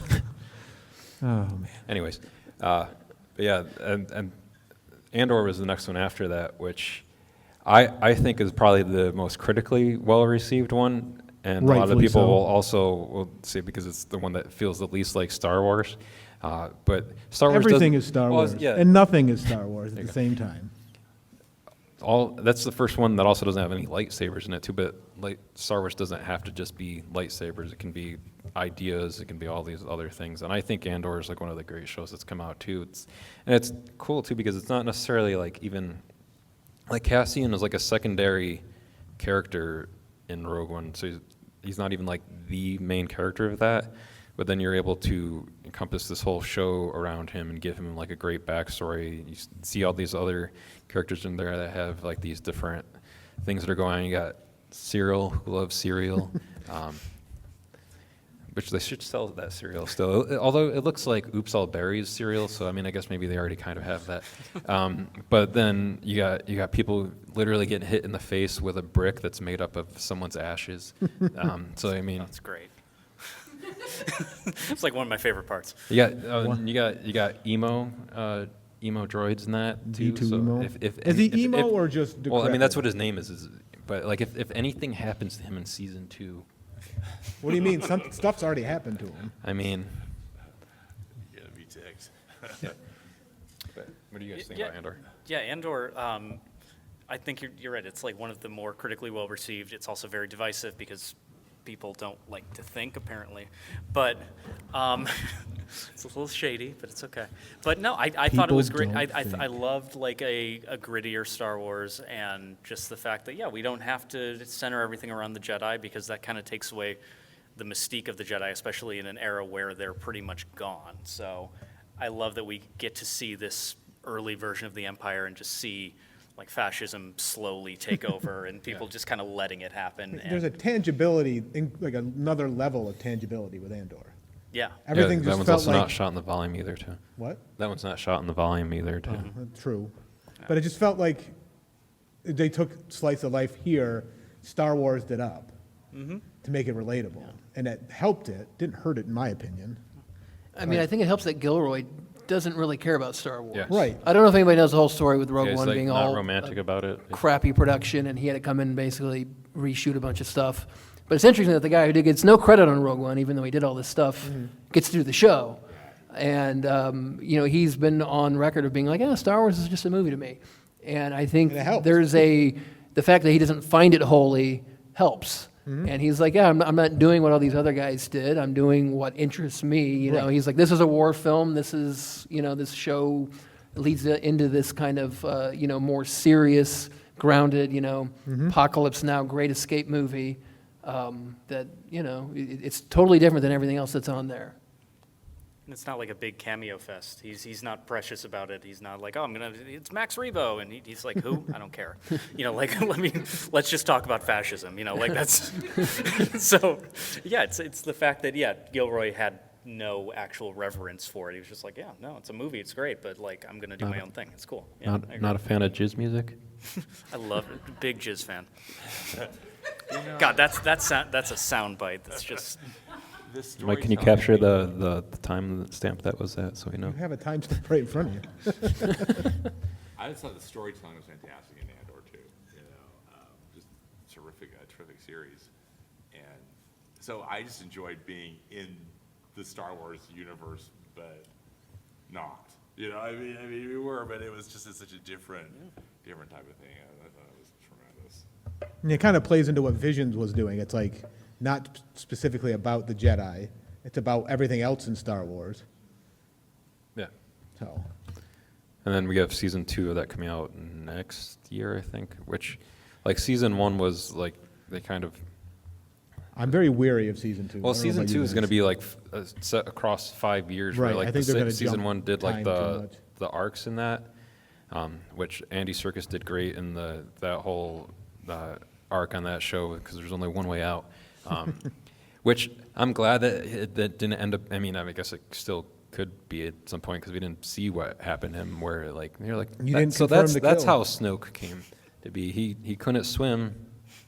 Oh, man. Anyways, but yeah, and Andor was the next one after that, which I think is probably the most critically well-received one, and a lot of Rightfully people so. will say because it's the one that feels the least like Star Wars. But Star Wars Everything doesn't- is Star well, Wars, yeah, and nothing is Star Wars at the same time. that's the first one that also doesn't have any lightsabers in it too. But Star Wars doesn't have to just be lightsabers. It can be ideas. It can be all these other things. And I think Andor is like one of the great shows that's come out too. It's cool too because it's not necessarily like even like Cassian is like a secondary character in Rogue One. So he's not even like the main character of that. But then you're able to encompass this whole show around him and give him like a great backstory. You see all these other characters in there that have like these different things that are going on. You got Cyril, who loves cereal, which they should sell that cereal still. Although it looks like Oops All Berries cereal, so I mean I guess maybe they already kind of have that. But then you got people literally getting hit in the face with a brick that's made up of someone's ashes. So I mean, That's great. It's like one of my favorite parts. you got emo droids in that too. D2 so emo? If Is he emo or just Well, I mean that's decrepit? what his name is but like if anything happens to him in season 2, What do you mean? Some stuff's already happened to him. I mean, Yeah, me ticked. but what do you guys think Yeah. about Andor? Yeah, Andor, I think you're right. It's like one of the more critically well received. It's also very divisive because people don't like to think, apparently. But it's a little shady, but it's okay. But no, I thought it was People great. don't think. I loved like a grittier Star Wars, and just the fact that, yeah, we don't have to center everything around the Jedi because that kind of takes away the mystique of the Jedi, especially in an era where they're pretty much gone. So I love that we get to see this early version of the Empire and just see like fascism slowly take over and people just kind of letting it happen. There's a And, tangibility, like another level of tangibility with Andor. yeah. Everything that just one's felt also like not shot in the volume either too. what? That one's not shot in the volume either too. True, but it just felt like they took slice of life here, Star Wars it up to make it relatable, and it helped it. Didn't hurt it, in my opinion. I mean, I think it helps that Gilroy doesn't really care about Star Wars. Yes. Right. I don't know if anybody knows the whole story with Rogue Yeah, he's One like being not all romantic about it. crappy production, and he had to come in and basically reshoot a bunch of stuff. But it's interesting that the guy who gets no credit on Rogue One, even though he did all this stuff, gets to do the show. And, he's been on record of being like, yeah, Star Wars is just a movie to me. And I think And it helps. the fact that he doesn't find it holy helps. And he's like, yeah, I'm not doing what all these other guys did. I'm doing what interests me. You know, Right. he's like, this is a war film. This is, this show leads into this kind of, more serious, grounded, Apocalypse Now, Great Escape movie. That, it's totally different than everything else that's on there. And it's not like a big cameo fest. He's not precious about it. He's not like, oh, it's Max Rebo. And he's like, who? I don't care. Let's just talk about fascism. That's, so, yeah, it's the fact that, yeah, Gilroy had no actual reverence for it. He was just like, yeah, no, it's a movie. It's great. But like, I'm going to do my own thing. It's cool. Yeah, I agree. Not a fan of jizz music. I love it. Big Jizz fan. God, that's a sound bite. That's just, This Mike, can you storytelling capture thing- the time stamp that was at so we know? You have a timestamp right in front of you. I just thought the storytelling was fantastic in Andor too. Just terrific series, and so I just enjoyed being in the Star Wars universe, but not. I mean, we were, but it was just such a different type of thing. I thought it was tremendous. And it kind of plays into what Visions was doing. It's like not specifically about the Jedi. It's about everything else in Star Wars. Yeah. So And then we have season 2 of that coming out next year, I think. Which, like, season 1 was like they kind of. I'm very weary of season 2. Well, season 2 is going to be like set across 5 years. Right, Where, like, I think they're going to season 1 did like the the arcs in that, which Andy Serkis did great in that whole arc on that show because there's only one way out. Which I'm glad that didn't end up. I mean, I guess it still could be at some point because we didn't see what happened to him. Where like you're like, you didn't so confirm that's the that's kill. how Snoke came to be. He couldn't swim,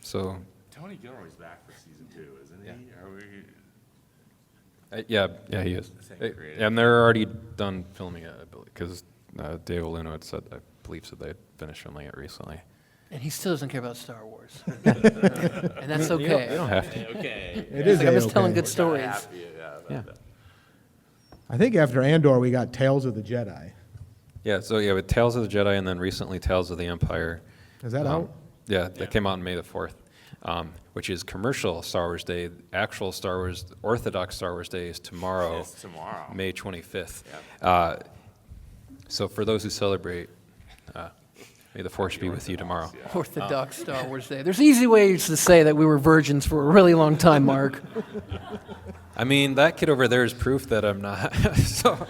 so. Tony Gilroy's back for season 2, isn't he? Are we? Yeah, he is. Same creator. And they're already done filming it, I believe, because Dave Luna had said, I believe, said they had finished filming it recently. And he still doesn't care about Star Wars. And that's okay. You don't have to. Okay. It is Like, I'm just A-okay. telling good stories. Happy, about Yeah. that. I think after Andor, we got Tales of the Jedi. Yeah, so yeah, with Tales of the Jedi and then recently Tales of the Empire. Is that out? Yeah, that came out on May the 4th, which is commercial Star Wars Day. Actual Star Wars, Orthodox Star Wars Day is tomorrow, It's tomorrow. May 25th. Yep. So for those who celebrate, may the Force be with you tomorrow. Yeah. Orthodox Star Wars Day. There's easy ways to say that we were virgins for a really long time, Mark. I mean, that kid over there is proof that I'm not. So,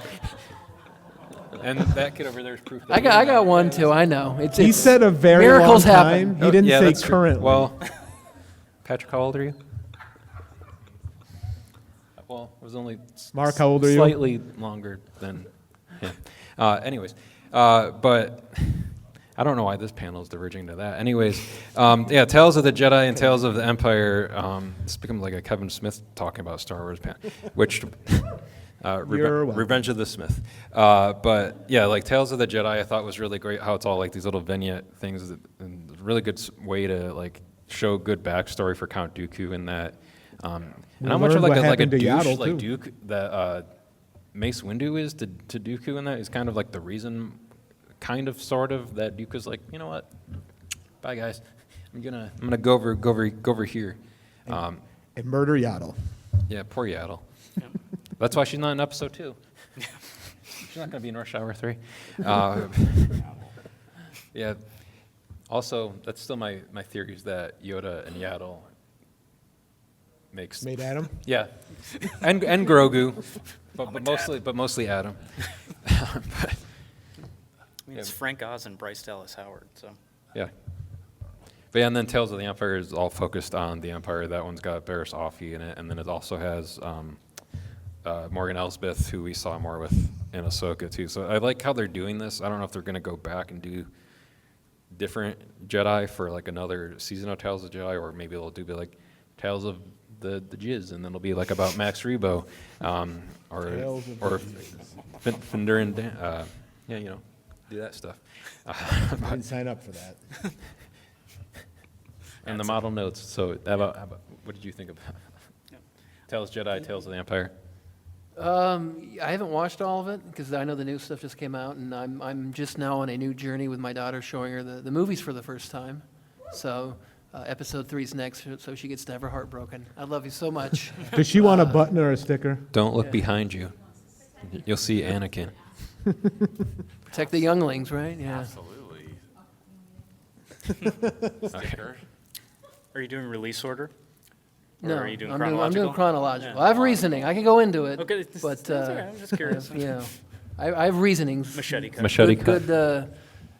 and that kid over there is proof that I got one too. I know. He said a very miracles long happen. time. He didn't say that's true. currently. Well, Patrick, how old are you? Well, it was only Mark, how old are you? Slightly longer than him. Anyways, but I don't know why this panel is diverging to that. Anyways, yeah, Tales of the Jedi and Tales of the Empire. It's become like a Kevin Smith talking about Star Wars panel, which You're welcome. Revenge of the Smith. But yeah, like Tales of the Jedi, I thought was really great. How it's all like these little vignette things, and a really good way to like show good backstory for Count Dooku in that. And how much of learned like what a happened to douche Yaddle, like too. Duke that Mace Windu is to Dooku in that is kind of like the reason, kind of sort of, that Duke is like, you know what, bye guys, I'm gonna go over here. And murder Yaddle. Yeah, poor Yaddle. That's why she's not in episode 2. She's not gonna be in Rush Hour 3. Yeah. Also, that's still my theory is that Yoda and Yaddle makes. Made Adam? Yeah, and Grogu, but mostly Adam. But, It's Frank Oz and Bryce Dallas Howard. So yeah. But yeah, and then Tales of the Empire is all focused on the Empire. That one's got Barriss Offee in it, and then it also has Morgan Elsbeth, who we saw more with in Ahsoka too. So I like how they're doing this. I don't know if they're going to go back and do different Jedi for like another season of Tales of the Jedi, or maybe they'll do be like Tales of the Jizz, and then it'll be like about Max Rebo, or Fender and Dan, yeah, you know, do that stuff. I didn't sign up for that. And the model notes. So how about what did you think about Tales Jedi, Tales of the Empire? I haven't watched all of it because I know the new stuff just came out, and I'm just now on a new journey with my daughter, showing her the movies for the first time. So episode 3's next, so she gets to have her heart broken. I love you so much. Does she want a button or a sticker? Don't look behind you. You'll see Anakin. Protect the younglings, right? Yeah. Absolutely. Sticker. are you doing release order? Or No, are you doing I'm chronological? doing chronological. Yeah. I have reasoning. I can go into it. Okay, but that's all right. I'm just curious. you know, I have reasonings. Machete cut. Machete Good, cut.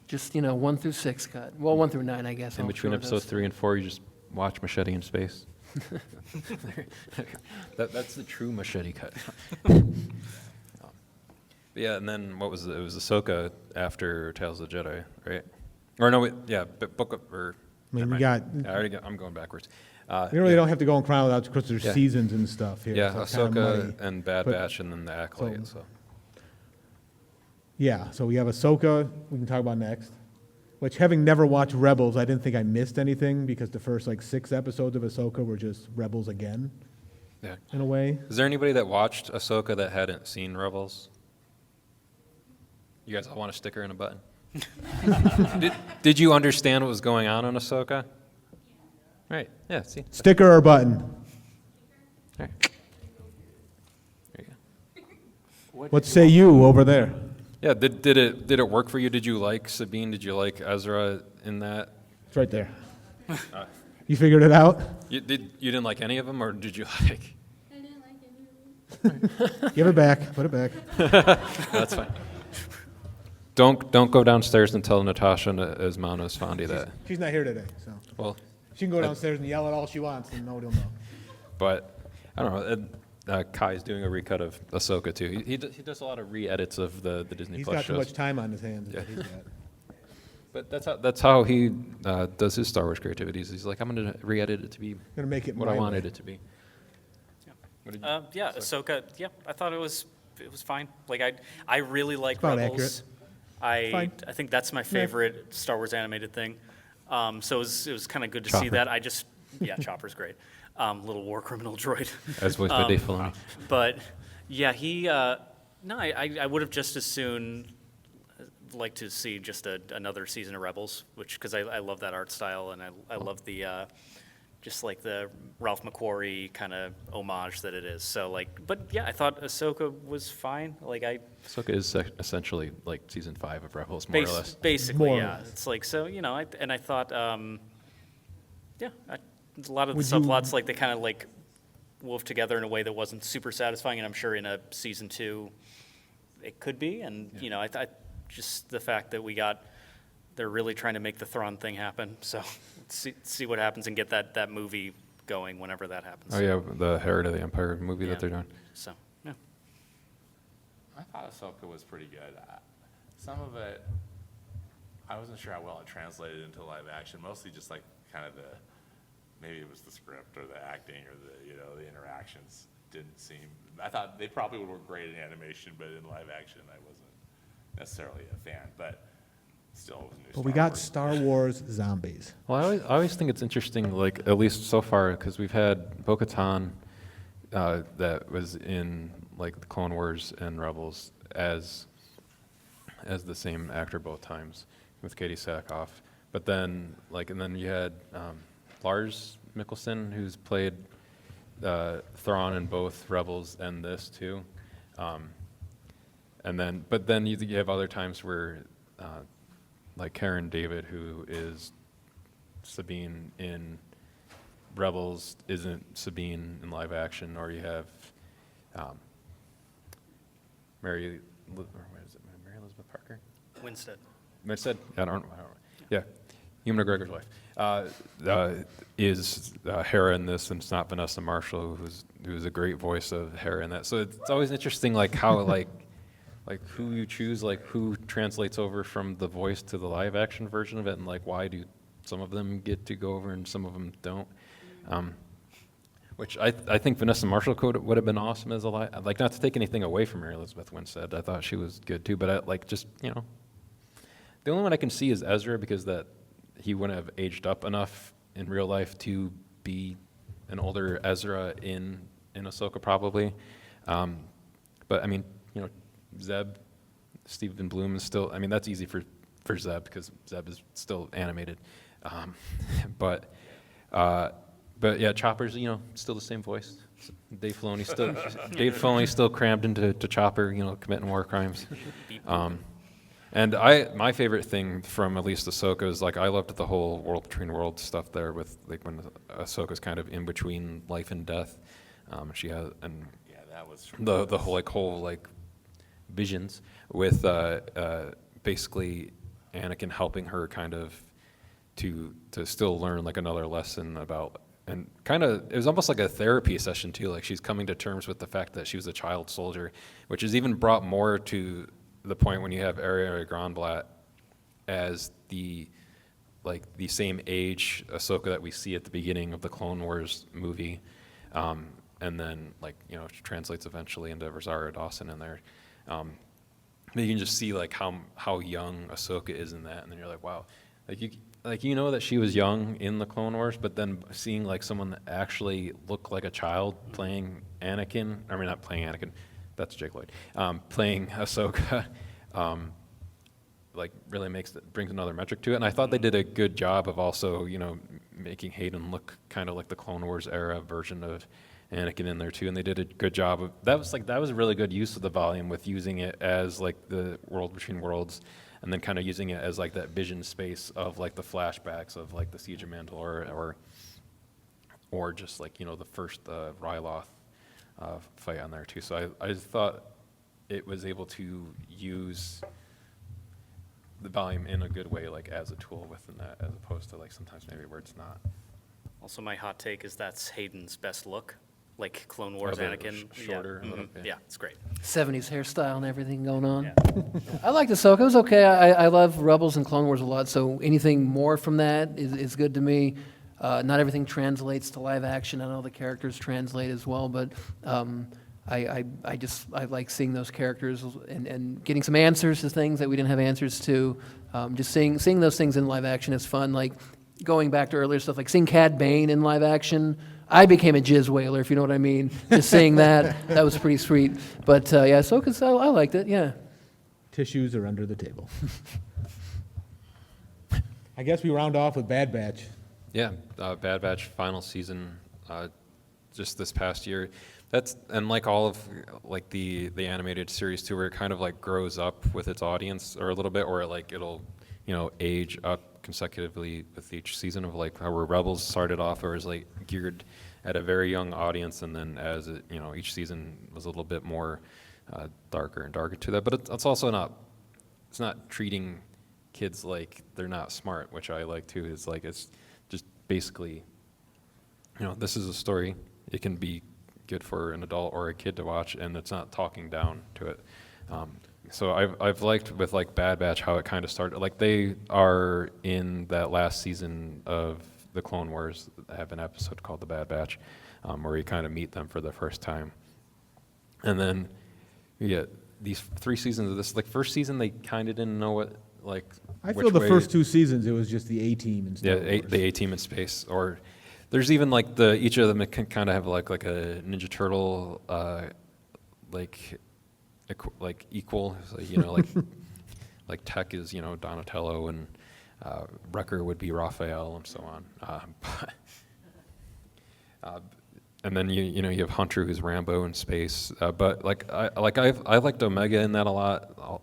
just 1 through 6 cut. Well, 1 through 9, I guess. In I'll between show episodes those. 3 and 4, you just watch Machete in Space. That's the true Machete cut. But yeah, and then what was it? It was Ahsoka after Tales of the Jedi, right? Or no, Book of, or. I mean, never we mind. got. I'm going backwards. We really don't have to go in chronological because there's Yeah. seasons and stuff here. Yeah, so it's kinda Ahsoka muddy. and Bad But- Batch, and then the Acolyte. So. Yeah, so we have Ahsoka we can talk about next, which having never watched Rebels, I didn't think I missed anything because the first 6 episodes of Ahsoka were just Rebels again, Yeah. in a way. Is there anybody that watched Ahsoka that hadn't seen Rebels? You guys all want a sticker and a button? Did you understand what was going on in Ahsoka? Right. Yeah. See. Sticker or button? All right. There you go. What say you over there? Yeah, did it work for you? Did you like Sabine? Did you like Ezra in that? It's right there. You figured it out? You didn't like any of them, or did you like? I didn't like it. Give it back. Put it back. That's fine. Don't go downstairs and tell Natasha Esmano Esfandi that. She's not here today, so Well, she can go downstairs and yell at all she wants, and nobody will know. but I don't know. Kai's doing a recut of Ahsoka too. He does a lot of re-edits of the Disney He's Plus got too shows. much time on his hands. is what he's got. But that's how he does his Star Wars creativities. He's like, I'm going to re-edit it to be Gonna make it what I my wanted way. it to be. What did Yeah, Ahsoka. Yeah, I thought it was fine. Like I really like about Rebels. Fine. I think that's my favorite Star Wars animated thing. So it was kind of good to see Chopper. that. Chopper's great. Little war criminal droid. As voiced by Dave Filoni. But yeah, I would have just as soon liked to see just another season of Rebels, because I love that art style, and I love the just like the Ralph McQuarrie kind of homage that it is. So but yeah, I thought Ahsoka was fine. Ahsoka is essentially like season 5 of Rebels, more or less. Basically, More or yeah. less. It's like, so, I thought, a lot of the Would you- subplots, they kind of wove together in a way that wasn't super satisfying, and I'm sure in a season 2 it could be. And, I just the fact that they're really trying to make the Thrawn thing happen. So see what happens and get that movie going whenever that happens. Oh yeah, the Herod of the Empire movie Yeah. that they're doing. So, yeah. I thought Ahsoka was pretty good. Some of it, I wasn't sure how well it translated into live action. Mostly just kind of maybe it was the script or the acting or the interactions didn't seem. I thought they probably would work great in animation, but in live action, I wasn't necessarily a fan. But still, it was a new But we Star got Wars. Star Wars zombies. Well, I always think it's interesting, at least so far, because we've had Bo-Katan that was in the Clone Wars and Rebels as the same actor both times with Katie Sackhoff. But then and then you had Lars Mikkelsen, who's played Thrawn in both Rebels and this too. But then you have other times where Karen David, who is Sabine in Rebels, isn't Sabine in live action, or you have Mary Elizabeth Parker? Winstead. Winstead? I don't know. Yeah, Ewan McGregor's wife. Is Hera in this, and it's not Vanessa Marshall, who's a great voice of Hera in that. So it's always interesting, how who you choose, who translates over from the voice to the live action version of it, and why do some of them get to go over and some of them don't. Which I think Vanessa Marshall would have been awesome as a live, not to take anything away from Mary Elizabeth Winstead. I thought she was good too, but the only one I can see is Ezra, because he wouldn't have aged up enough in real life to be an older Ezra in Ahsoka probably. But I mean, Zeb, Stephen Bloom is still, that's easy for Zeb because Zeb is still animated. But yeah, Chopper's, still the same voice. Dave Filoni still crammed into Chopper, committing war crimes. And my favorite thing from at least Ahsoka is I loved the whole World Between Worlds stuff there with when Ahsoka's kind of in between life and death. She has That was the whole visions with basically Anakin helping her kind of to still learn another lesson about, and kind of it was almost like a therapy session too. She's coming to terms with the fact that she was a child soldier, which is even brought more to the point when you have Ariana Grandblatt as the same age Ahsoka that we see at the beginning of the Clone Wars movie, and then she translates eventually into Rosario Dawson in there. You can just see how young Ahsoka is in that, and then you're like, wow, that she was young in the Clone Wars, but then seeing someone that actually looked like a child playing Anakin. I mean, not playing Anakin. That's Jake Lloyd. Playing Ahsoka, really brings another metric to it. And I thought they did a good job of also, making Hayden look kind of like the Clone Wars era version of Anakin in there too, and they did a good job of that. Was a really good use of the volume with using it as like the world between worlds, and then kind of using it as like that vision space of like the flashbacks of like the Siege of Mandalore or just like the first Ryloth fight on there too. So I thought it was able to use the volume in a good way, like as a tool within that, as opposed to like sometimes maybe where it's not. Also, my hot take is that's Hayden's best look, like Clone Wars the Anakin. shorter, Yeah, a little mhm. bit. Yeah, it's great. 70s hairstyle and everything going on. Yeah. I liked Ahsoka. It was okay. I love Rebels and Clone Wars a lot, so anything more from that is good to me. Not everything translates to live action. I know the characters translate as well, but I like seeing those characters and getting some answers to things that we didn't have answers to. Just seeing those things in live action is fun. Like going back to earlier stuff, like seeing Cad Bane in live action. I became a jizz whaler, if you know what I mean. Just seeing that was pretty sweet. But yeah, Ahsoka, I liked it. Yeah. Tissues are under the table. I guess we round off with Bad Batch. Yeah, Bad Batch final season, just this past year. And like all of like the animated series too, where it kind of like grows up with its audience or a little bit, or like it'll age up consecutively with each season of like how Rebels started off, or was like geared at a very young audience, and then as it, each season was a little bit more darker and darker to that. But it's also it's not treating kids like they're not smart, which I like too. It's like it's just basically, this is a story. It can be good for an adult or a kid to watch, and it's not talking down to it. So I've liked with like Bad Batch how it kind of started. Like they are in that last season of the Clone Wars. They have an episode called The Bad Batch, where you kind of meet them for the first time, and then you get these 3 seasons of this. Like first season, they kind of didn't know what like. I feel the first 2 seasons it was just the A-Team and stuff. Yeah, the A-Team in space, or there's even like each of them can kind of have like a Ninja Turtle like equal, so, like Tech is Donatello, and Wrecker would be Raphael, and so on. And then you have Hunter, who's Rambo in space. But like I liked Omega in that a lot.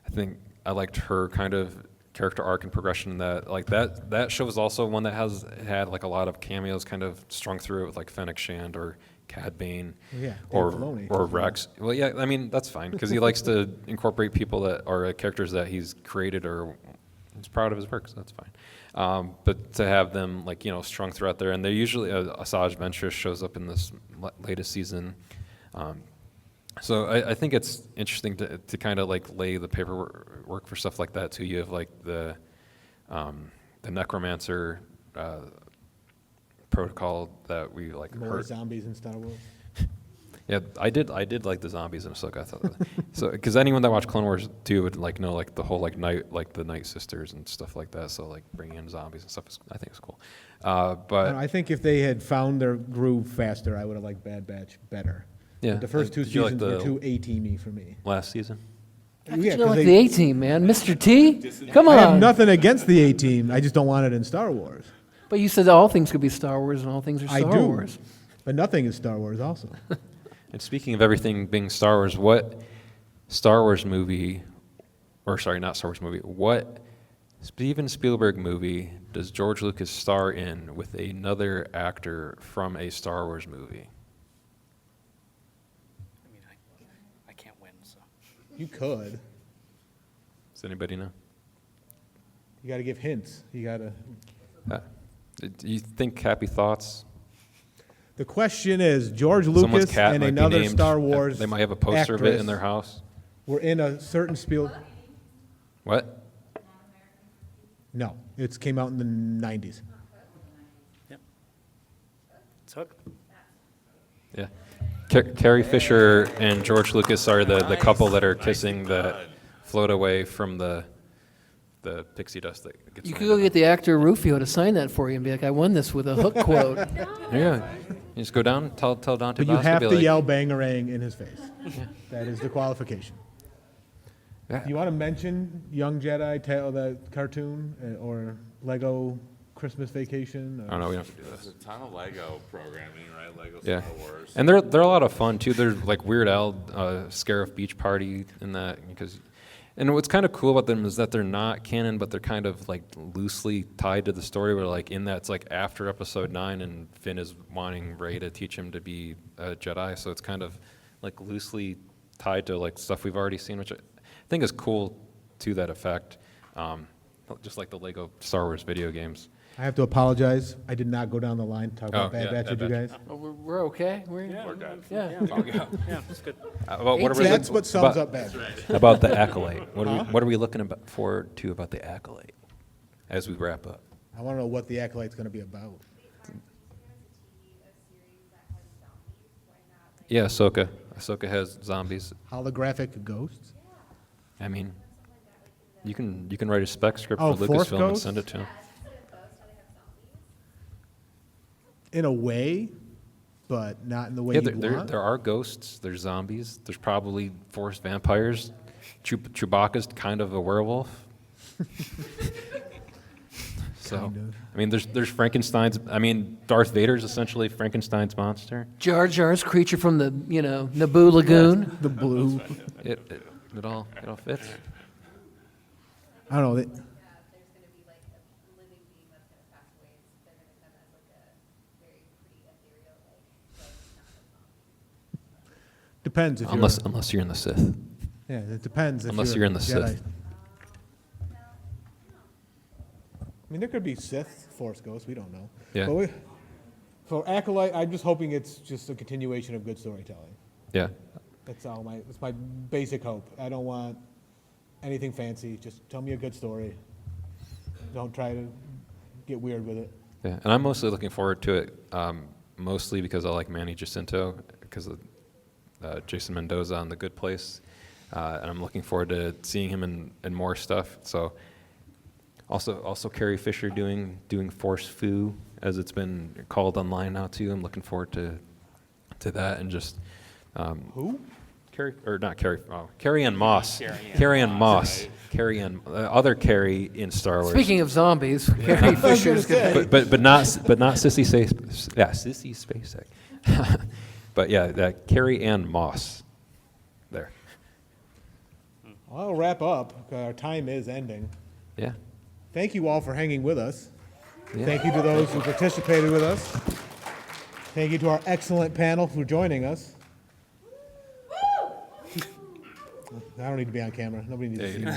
I think I liked her kind of character arc and progression in that. Like that show is also one that has had like a lot of cameos kind of strung through it with like Fennec Shand or Cad Bane, Yeah, or Dave Filoni. Rex. Well, yeah, I mean that's fine because he likes to incorporate people that are characters that he's created or he's proud of his work, so that's fine. But to have them like strung throughout there, and they usually Asajj Ventress shows up in this latest season. So I think it's interesting to kind of like lay the paperwork for stuff like that too. You have like the Necromancer protocol that we like More heard. zombies in Star Wars. Yeah, I did like the zombies in Ahsoka. I thought so because anyone that watched Clone Wars too would like know like the whole like Night Sisters and stuff like that. So like bringing in zombies and stuff I think is cool. But I think if they had found their groove faster, I would have liked Bad Batch better. yeah, But the first 2 did you like seasons were the too A-teamy for me. last season. How could Yeah, you not 'cause like they- the A-Team, man? Mr. T? Come I have on. nothing against the A-Team. I just don't want it in Star Wars. But you said all things could be Star Wars and all things are I Star do. Wars. But nothing is Star Wars also. And speaking of everything being Star Wars, what Star Wars movie, or sorry, not Star Wars movie, what Steven Spielberg movie does George Lucas star in with another actor from a Star Wars movie? I mean, I can't win, so. You could. Does anybody know? You got to give hints. You got to. Do you think Happy Thoughts? The question is, George Someone's Lucas cat and might be another named. Star Wars They might have a poster of it in actress their house. were in a certain What? No, it came out in the 90s. Yep. It's Hook. Yeah. Carrie Fisher and George Lucas are the couple that are kissing that float away from the pixie dust that gets You could landed go get the actor Rufio to sign that for you and be like, I won this with a Hook quote. on. Yeah. You just go down, tell Dante But you Basco, have be to like, yell bangarang in his face. That is the qualification. Yeah. You want to mention Young Jedi, the cartoon, or Lego Christmas vacation? I don't know. We don't have to do There's this. a ton of Lego programming, right? Lego Yeah, Star Wars. and they're a lot of fun too. They're like Weird Al, Scarif Beach Party, and that because. And what's kind of cool about them is that they're not canon, but they're kind of like loosely tied to the story. Where like in that it's like after Episode 9, and Finn is wanting Rey to teach him to be a Jedi, so it's kind of like loosely tied to like stuff we've already seen, which I think is cool to that effect. Just like the Lego Star Wars video games. I have to apologize. I did not go down the line to talk about Oh, Bad yeah, Batch Bad with you Batch. guys. Oh, we're okay. We're good. Yeah. Yeah, that's good. About what are we That's looking- what sums about- up Bad Batch. About the Acolyte. What are we looking forward to about the Acolyte as we wrap up? I want to know what the Acolyte's going to be about. Yeah, Ahsoka. Ahsoka has zombies. Holographic ghosts? I mean, you can write a spec script Oh, for Force Lucasfilm and ghosts? send it to him. In a way, but not in the way Yeah, you want. there are ghosts. There's zombies. There's probably Force vampires. Chewbacca's kind of a werewolf. So, Kind of. I mean, there's Frankenstein's. I mean, Darth Vader's essentially Frankenstein's monster. Jar Jar's creature from the Naboo Lagoon. The blue. It all fits. I don't know. There's going to be like a living being that's going to pass away. They're going to come as like a very pretty ethereal, like not a zombie. Depends if Unless you're in the Sith. Yeah, it depends. If Unless you're in the Jedi. Sith. I mean, there could be Sith Force ghosts. We don't know. Yeah. But for Acolyte, I'm just hoping it's just a continuation of good storytelling. Yeah. That's my basic hope. I don't want anything fancy. Just tell me a good story. Don't try to get weird with it. Yeah, and I'm mostly looking forward to it, mostly because I like Manny Jacinto, because of Jason Mendoza on The Good Place, and I'm looking forward to seeing him in more stuff. So, also Carrie Fisher doing Force Foo, as it's been called online now too. I'm looking forward to that, and just Who? Carrie Ann Moss. Carrie Ann Moss. Carrie Ann, other Carrie in Star Wars. Speaking of zombies, Carrie Fisher's good. but not Sissy Sissy Spacek. But yeah, that Carrie Ann Moss. There. I'll wrap up. Our time is ending. Yeah. Thank you all for hanging with us. Yeah. Thank you to those who participated with us. Thank you to our excellent panel for joining us. I don't need to be on camera. Nobody needs to see me.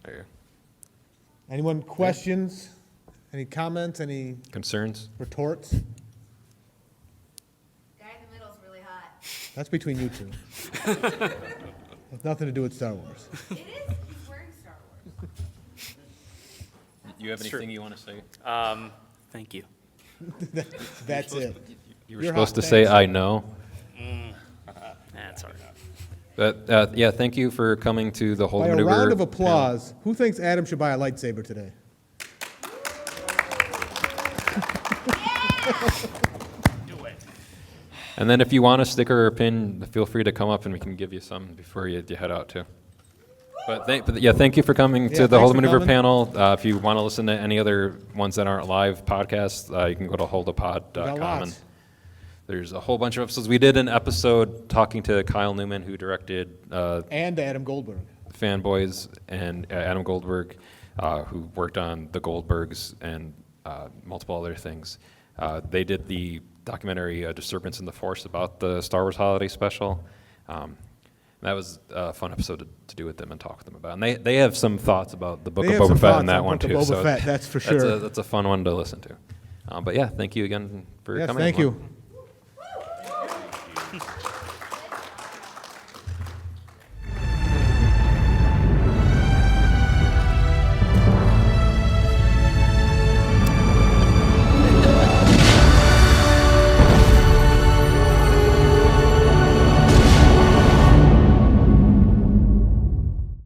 There you go. Anyone questions? Any comments? Any Concerns? retorts? Guy in the middle's really hot. That's between you two. Has nothing to do with Star Wars. It is. He's wearing Star Wars. You have It's true. anything you want to say? Thank you. That's it. You were You're supposed hot, to say thanks. I know. That's all right. But yeah, thank you for coming to the Holdo By a Maneuver round of panel. applause, who thinks Adam should buy a lightsaber today? And then if you want a sticker or a pin, feel free to come up and we can give you some before you head out too. But thank you for coming Yeah, to the thanks Holdo for Maneuver coming. panel. If you want to listen to any other ones that aren't live podcasts, you can go to We got holdopod.com. And lots. there's a whole bunch of episodes. We did an episode talking to Kyle Newman, who directed And Adam Goldberg. Fanboys, and Adam Goldberg, who worked on The Goldbergs and multiple other things. They did the documentary Disturbance in the Force about the Star Wars Holiday Special. That was a fun episode to do with them and talk with them about. And they have some thoughts about the Book They of have some Boba Fett thoughts in that on one Book of too. Boba So Fett, that's for sure. That's a fun one to listen to. But yeah, thank you again for Yes, coming. thank you.